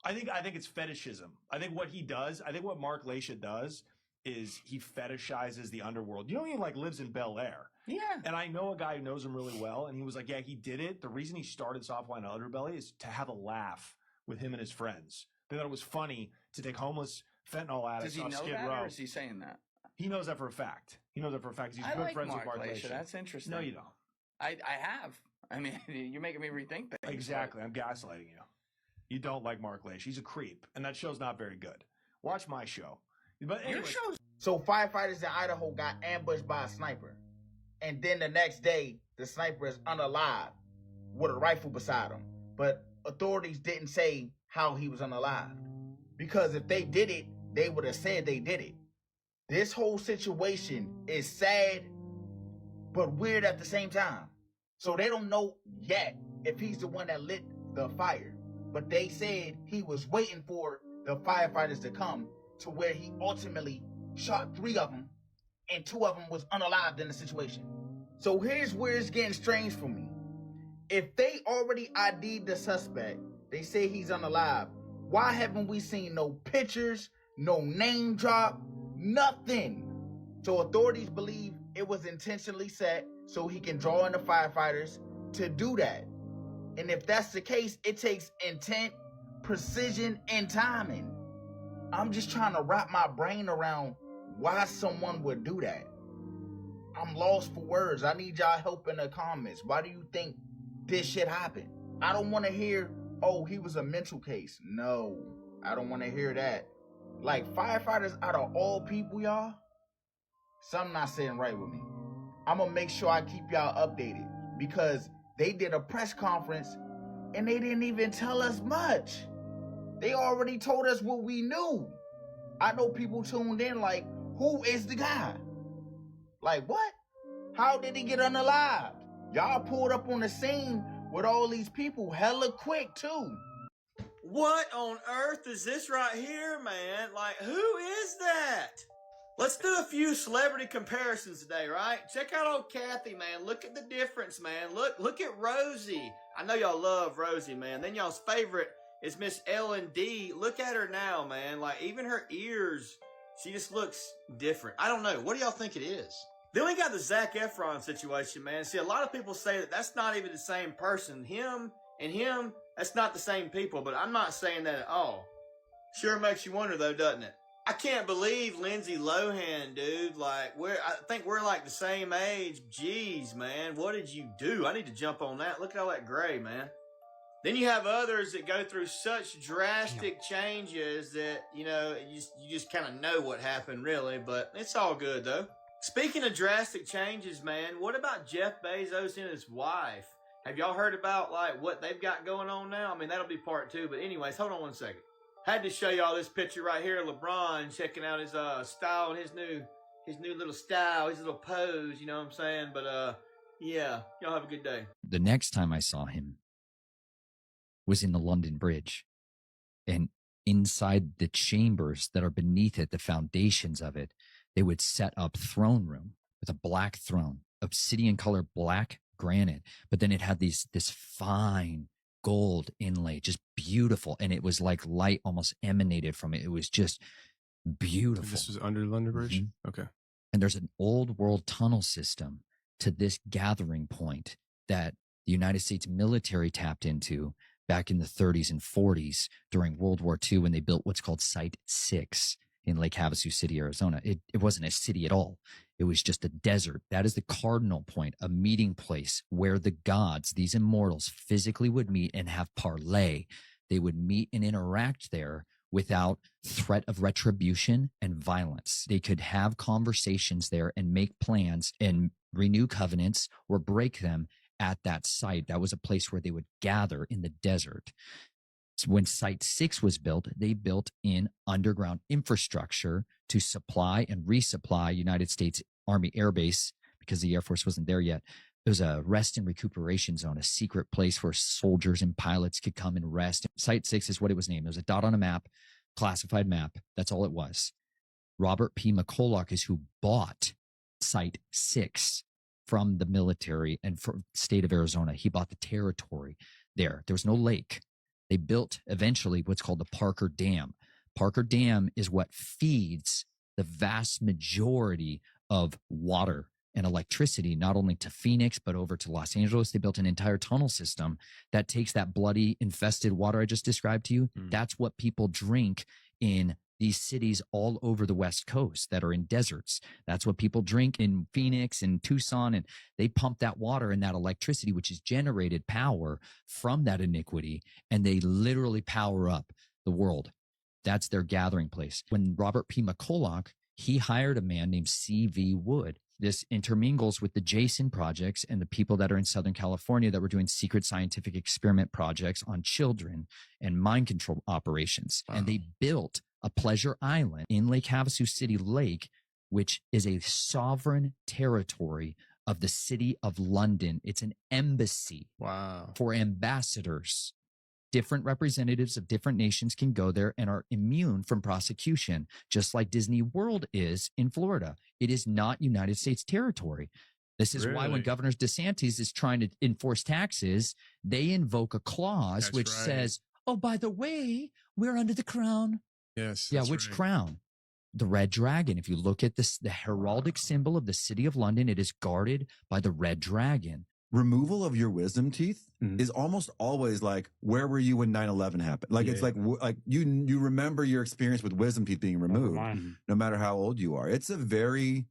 I think it's fetishism. I think what he does, what Mark Leash does is he fetishizes the underworld. You know, he lives in Bel Air. Yeah. And I know a guy who knows him really well, and he was like, yeah, he did it. The reason he started Soft Wine Underbelly is to have a laugh with him and his friends. They thought it was funny to take homeless fentanyl addicts Does he off know Skid that, Row. or is he saying that? He knows that for a fact. He's I good like friends Mark with Mark Leash. Leash. That's interesting. No, you don't. I have. I mean, you're making me rethink things. Exactly. I'm gaslighting you. You don't like Mark Leash. He's a creep, and that show's not very good. Watch my show. But Your anyway, show's so firefighters in Idaho got ambushed by a sniper, and then the next day the sniper is unalive with a rifle beside him. But authorities didn't say how he was unalived, because if they did it, they would have said they did it. This whole situation is sad, but weird at the same time. So they don't know yet if he's the one that lit the fire, but they said he was waiting for the firefighters to come to where he ultimately shot 3 of them, and 2 of them was unalived in the situation. So here's where it's getting strange for me. If they already ID'd the suspect, they say he's unalive, why haven't we seen no pictures, no name drop, nothing? So authorities believe it was intentionally set so he can draw in the firefighters to do that. And if that's the case, it takes intent, precision, and timing. I'm just trying to wrap my brain around why someone would do that. I'm lost for words. I need y'all help in the comments. Why do you think this shit happened? I don't want to hear, oh, he was a mental case. No, I don't want to hear that. Like, firefighters out of all people, y'all, something not sitting right with me. I'm going to make sure I keep y'all updated because they did a press conference and they didn't even tell us much. They already told us what we knew. I know people tuned in like, who is the guy? Like, what? How did he get unalived? Y'all pulled up on the scene with all these people hella quick, too. What on earth is this right here, man? Like, who is that? Let's do a few celebrity comparisons today, right? Check out old Kathy, man. Look at the difference, man. Look at Rosie. I know y'all love Rosie, man. Then y'all's favorite is Miss Ellen D. Look at her now, man. Like, even her ears, she just looks different. I don't know. What do y'all think it is? Then we got the Zac Efron situation, man. See, a lot of people say that that's not even the same person. Him and him, that's not the same people, but I'm not saying that at all. Sure makes you wonder, though, doesn't it? I can't believe Lindsay Lohan, dude. Like, I think we're like the same age. Jeez, man. What did you do? I need to jump on that. Look at all that gray, man. Then you have others that go through such drastic changes that, you know, you just kind of know what happened, really. But it's all good, though. Speaking of drastic changes, man, what about Jeff Bezos and his wife? Have y'all heard about, like, what they've got going on now? I mean, that'll be part 2. But anyways, hold on one second. Had to show y'all this picture right here. LeBron checking out his style and his new little style, his little pose, you know what I'm saying? But yeah, y'all have a good day. The next time I saw him was in the London Bridge. And inside the chambers that are beneath it, the foundations of it, they would set up throne room with a black throne, obsidian color black granite, but then it had this fine gold inlay, just beautiful. And it was like light almost emanated from it. It was just beautiful. This was under London Bridge? Mm-hmm. Okay. And there's an old world tunnel system to this gathering point that the United States military tapped into back in the 30s and 40s during World War II when they built what's called Site 6 in Lake Havasu City, Arizona. It wasn't a city at all. It was just a desert. That is the cardinal point, a meeting place where the gods, these immortals, physically would meet and have parley. They would meet and interact there without threat of retribution and violence. They could have conversations there and make plans and renew covenants or break them at that site. That was a place where they would gather in the desert. So when Site 6 was built, they built in underground infrastructure to supply and resupply United States Army Air Base because the Air Force wasn't there yet. It was a rest and recuperation zone, a secret place where soldiers and pilots could come and rest. Site 6 is what it was named. It was a dot on a map, classified map. That's all it was. Robert P. McCulloch is who bought Site 6 from the military and from the state of Arizona. He bought the territory there. There was no lake. They built eventually what's called the Parker Dam. Parker Dam is what feeds the vast majority of water and electricity, not only to Phoenix, but over to Los Angeles. They built an entire tunnel system that takes that bloody infested water I just described to you. That's what people drink in these cities all over the West Coast that are in deserts. That's what people drink in Phoenix and Tucson. And they pump that water and that electricity, which is generated power from that iniquity. And they literally power up the world. That's their gathering place. When Robert P. McCulloch, he hired a man named C.V. Wood. This intermingles with the Jason projects and the people that are in Southern California that were doing secret scientific experiment projects on children and mind control operations. Wow. And they built a pleasure island in Lake Havasu City Lake, which is a sovereign territory of the city of London. It's an embassy for ambassadors. Different representatives of different nations can go there and are immune from prosecution, just like Disney World is in Florida. It is not United States territory. This is why when Governor DeSantis is trying to enforce taxes, they invoke a clause which says, oh, by the way, we're under the crown. Yes. Yeah, which crown? The red dragon. If you look at this, the heraldic symbol of the city of London, it is guarded by the red dragon. removal of your wisdom teeth is almost always like, where were you when 9/11 happened? Like, it's like you remember your experience with wisdom teeth being removed, no matter how old you are. It's a very,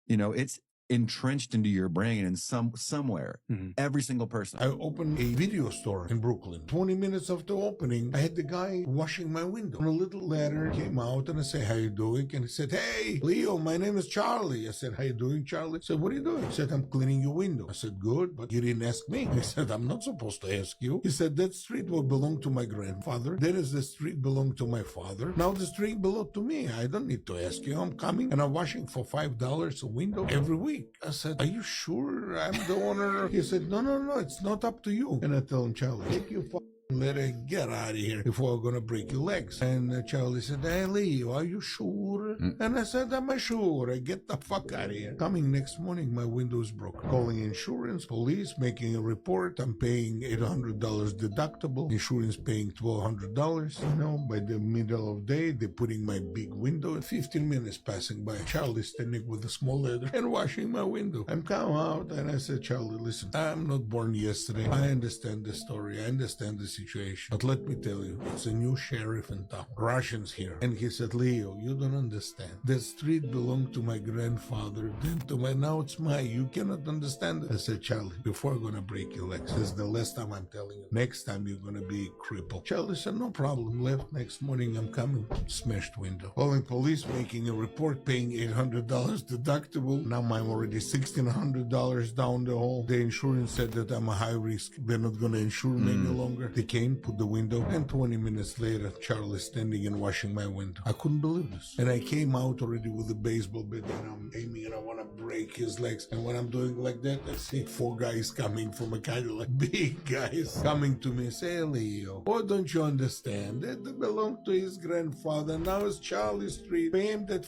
it's entrenched into your brain in somewhere. Every single person. I opened a video store in Brooklyn. 20 minutes after opening, I had the guy washing my window. And a little ladder came out and I said, how you doing? And he said, hey, Leo, my name is Charlie. I said, how you doing, Charlie? I said, what are you doing? He said, I'm cleaning your window. I said, good, but you didn't ask me. He said, I'm not supposed to ask you. He said, that street will belong to my grandfather. Then is the street belong to my father. Now the street belong to me. I don't need to ask you. I'm coming and I'm washing for $5 a window every week. I said, are you sure I'm the owner? He said, no, it's not up to you. And I tell him, Charlie, take your letter, get out of here before I'm gonna break your legs. And Charlie said, hey, Leo, are you sure? And I said, I'm sure. I get the fuck out of here. Coming next morning, my window is broken. Calling insurance, police, making a report. I'm paying $800 deductible. Insurance paying $1,200. By the middle of the day, they're putting my big window. 15 minutes passing by. Charlie standing with a small ladder and washing my window. I'm come out and I said, Charlie, listen, I'm not born yesterday. I understand the story. I understand the situation. But let me tell you, it's a new sheriff in town. Russians here. And he said, Leo, you don't understand. That street belonged to my grandfather, then to my, now it's mine. You cannot understand it. I said, Charlie, before I'm gonna break your legs, this is the last time I'm telling you. Next time you're gonna be crippled. Charlie said, no problem. Left next morning, I'm coming. Smashed window. Calling police, making a report, paying $800 deductible. Now I'm already $1,600 down the hole. The insurance said that I'm a high risk. They're not gonna insure me any longer. They came, put the window, and 20 minutes later, Charlie standing and washing my window. I couldn't believe this. And I came out already with a baseball bat and I'm aiming and I want to break his legs. And when I'm doing like that, I see 4 guys coming from a kind of like big guys coming to me and say, Leo, why don't you understand that they belong to his grandfather? Now it's Charlie Street. Pay him that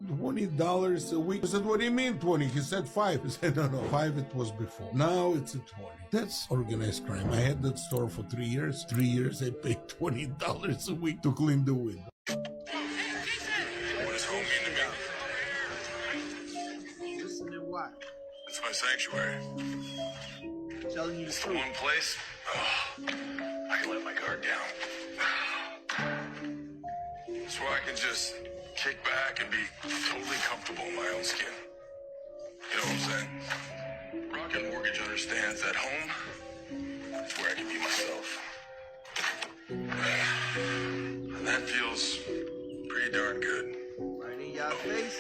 $20 a week. I said, what do you mean 20? He said 5. He said, no, 5 it was before. Now it's a 20. That's organized crime. I had that store for 3 years. 3 years I paid $20 a week to clean the window. What does home mean to me? Listen to what? It's my sanctuary. Telling you It's the one place I can let my guard down. It's where I can just kick back and be totally comfortable in my own skin. You know what I'm saying? Rocket Mortgage understands that home is where I can be myself. And that feels pretty darn good. Right in your face.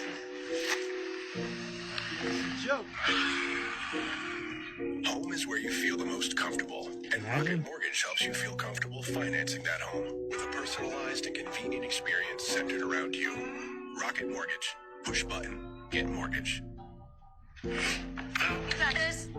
It's a joke. Home is where you feel the most comfortable, and Rocket Mortgage helps you feel comfortable financing that home with a personalized and convenient experience centered around you. Rocket Mortgage. Push button. Get mortgage. Got this.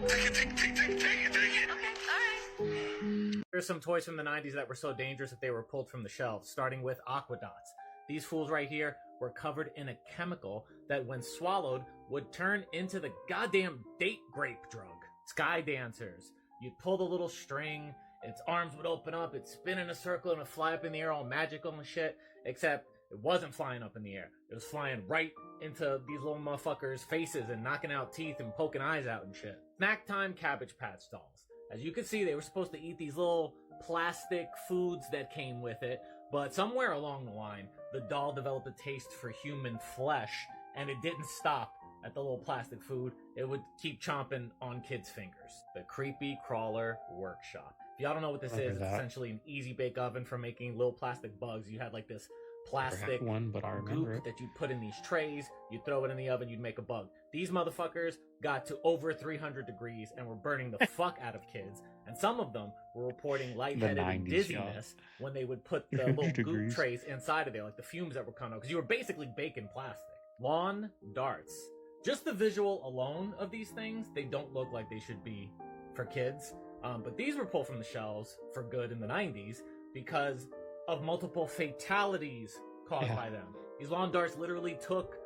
Take it. Okay, all right. Here's some toys from the 90s that were so dangerous that they were pulled from the shelves, starting with Aquadots. These fools right here were covered in a chemical that when swallowed would turn into the goddamn date grape drug. Sky dancers. You'd pull the little string, its arms would open up, it'd spin in a circle and it'd fly up in the air all magical and shit, except it wasn't flying up in the air. It was flying right into these little motherfuckers' faces and knocking out teeth and poking eyes out and shit. Snack time Cabbage Patch dolls. As you can see, they were supposed to eat these little plastic foods that came with it, but somewhere along the line, the doll developed a taste for human flesh, and it didn't stop at the little plastic food. It would keep chomping on kids' fingers. The Creepy Crawler Workshop. If y'all don't know what this is, it's essentially an easy bake oven for making little plastic bugs. You had like this plastic one, but I remember goop that you'd put in these trays, you'd throw it in the oven, you'd make a bug. These motherfuckers got to over 300 degrees and were burning the fuck out of kids, and some of them were reporting lightheaded and 90s, dizziness when they would put the little goop trays inside of there, like the fumes that were coming out, because you were basically baking plastic. Lawn darts. Just the visual alone of these things, they don't look like they should be for kids, but these were pulled from the shelves for good in the 90s because of multiple fatalities caused by them. These lawn darts literally took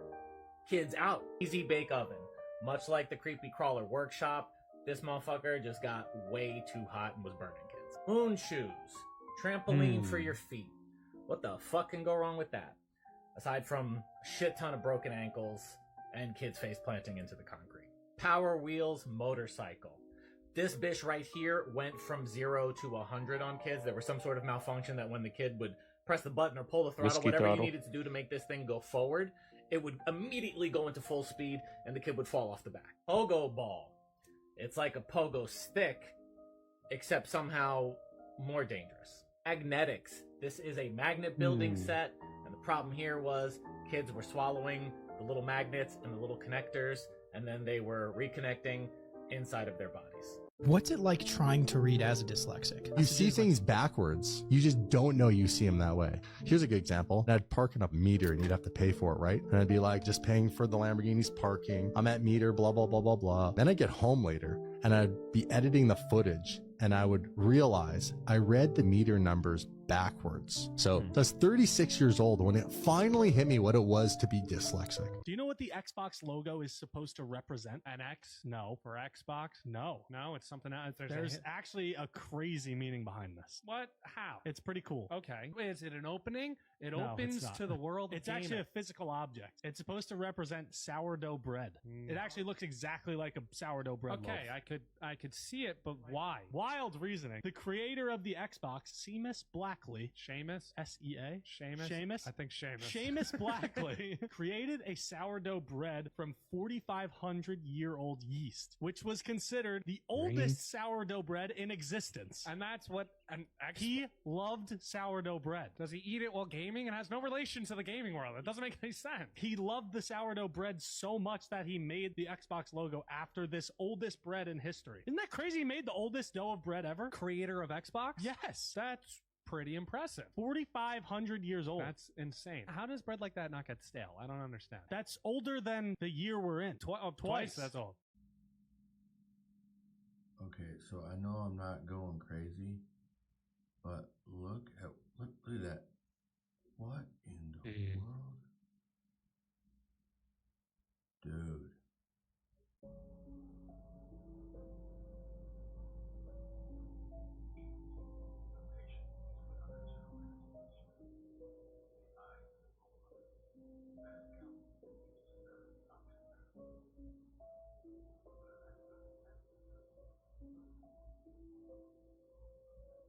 kids out. Easy bake oven. Much like the Creepy Crawler Workshop, this motherfucker just got way too hot and was burning kids. Moon shoes. Trampoline for your feet. What the fuck can go wrong with that? Aside from a shit ton of broken ankles and kids face planting into the concrete. Power Wheels motorcycle. This bitch right here went from 0 to 100 on kids. There was some sort of malfunction that when the kid would press the button or pull the throttle, Whiskey whatever throttle. you needed to do to make this thing go forward, it would immediately go into full speed and the kid would fall off the back. Pogo ball. It's like a pogo stick, except somehow more dangerous. Magnetics. This is a magnet building set, and the problem here was kids were swallowing the little magnets and the little connectors, and then they were reconnecting inside of their bodies. What's it like trying to read as a dyslexic? You see things backwards. You just don't know you see them that way. Here's a good example. I'd park in a meter and you'd have to pay for it, right? And I'd be like, just paying for the Lamborghini's parking. I'm at meter, blah, blah, blah, blah, blah. Then I'd get home later and I'd be editing the footage and I would realize I read the meter numbers backwards. So I was 36 years old when it finally hit me what it was to be dyslexic. Do you know what the Xbox logo is supposed to represent? An X? No. For Xbox? No. No, it's something else. There's actually a crazy meaning behind this. What? How? It's pretty cool. Okay. Is it an opening? It opens to the world of gaming. It's actually a physical object. It's supposed to represent sourdough bread. It actually looks exactly like a sourdough bread loaf. I could see it, but why? Wild reasoning. The creator of the Xbox, Seamus Blackley. Seamus? S-E-A? Seamus? I think Seamus. Seamus Blackley created a sourdough bread from 4,500-year-old yeast, which was considered the oldest sourdough bread in existence. And that's what he loved sourdough bread. Does he eat it while gaming? It has no relation to the gaming world. It doesn't make any sense. He loved the sourdough bread so much that he made the Xbox logo after this oldest bread in history. Isn't that crazy? He made the oldest dough of bread ever? Creator of Xbox? Yes. That's pretty impressive. 4,500 years old. That's insane. How does bread like that not get stale? I don't understand. That's older than the year we're in. Twice that's old. Okay, so I know I'm not going crazy, but look at that. What in the world? Dude.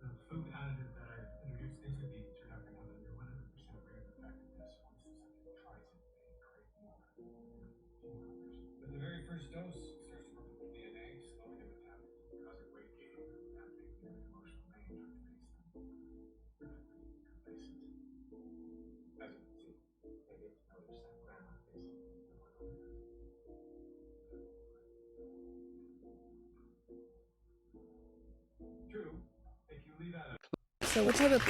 The food additive that I introduced into the turned out to have a 100% rate of effectiveness once the subject tries it. They crave more. But the very first dose starts to work with the DNA, slowing the metabolism, causing weight gain, and making an emotional pain trying to face them. Complacent. As you can see, they get to notice that grandma facing the one over there. True. If you leave out So what type of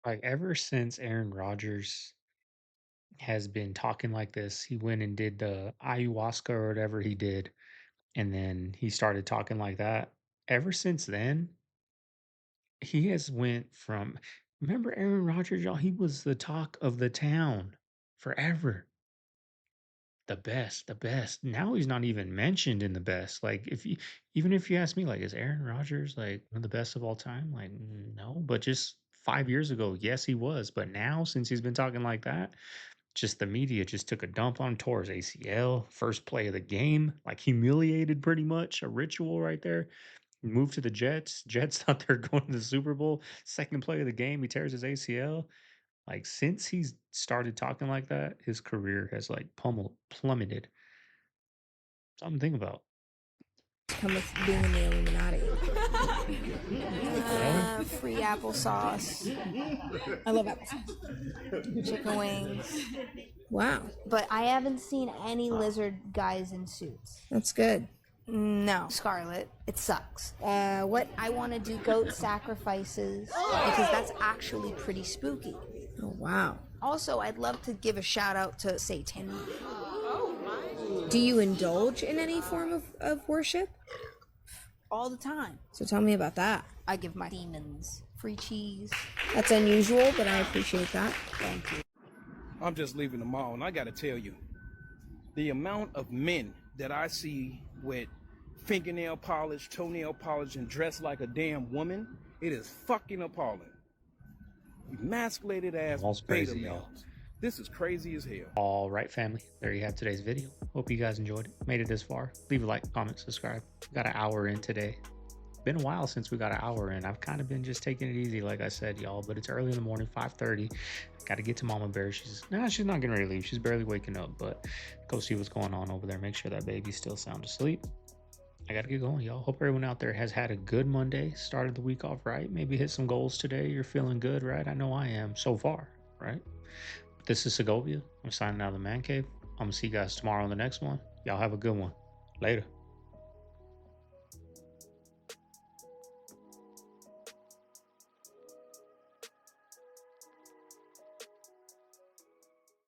Like ever since Aaron Rodgers has been talking like this, he went and did the ayahuasca or whatever he did, and then he started talking like that. Ever since then, he has went from remember Aaron Rodgers, y'all, he was the talk of the town forever. The best, the best. Now he's not even mentioned in the best. Like even if you ask me, like, is Aaron Rodgers like one of the best of all time? Like, no, but just 5 years ago, yes, he was. But now, since he's been talking like that, just the media just took a dump on Torres ACL, first play of the game, like humiliated pretty much, a ritual right there. Moved to the Jets. Jets thought they're going to the Super Bowl. Second play of the game, he tears his ACL. Like since he's started talking like that, his career has like plummeted. Something to think about. Come with being in the Illuminati. Free applesauce. I love applesauce. Chicken wings. Wow. But I haven't seen any lizard guys in suits. That's good. No, Scarlett, it sucks. What? I want to do goat sacrifices because that's actually pretty spooky. Oh, wow. Also, I'd love to give a shout out to Satan. Do you indulge in any form of worship? All the time. So tell me about that. I give my demons free cheese. That's unusual, but I appreciate that. Thank you. I'm just leaving the mall, and I gotta tell you, the amount of men that I see with fingernail polish, toenail polish, and dressed like a damn woman, it is fucking appalling. Emasculated ass beta males. This is crazy as hell. All right, family. There you have today's video. Hope you guys enjoyed it. Made it this far. Leave a like, comment, subscribe. Got an hour in today. Been a while since we got an hour in. I've kind of been just taking it easy, like I said, y'all. But it's early in the morning, 5:30. Got to get to Mama Bear. She's not getting ready to leave. She's barely waking up. But go see what's going on over there. Make sure that baby's still sound asleep. I got to get going, y'all. Hope everyone out there has had a good Monday. Started the week off right. Maybe hit some goals today. You're feeling good, right? I know I am so far, right? This is Segovia. I'm signing out of the Man Cave. I'm going to see you guys tomorrow on the next one. Y'all have a good one. Later.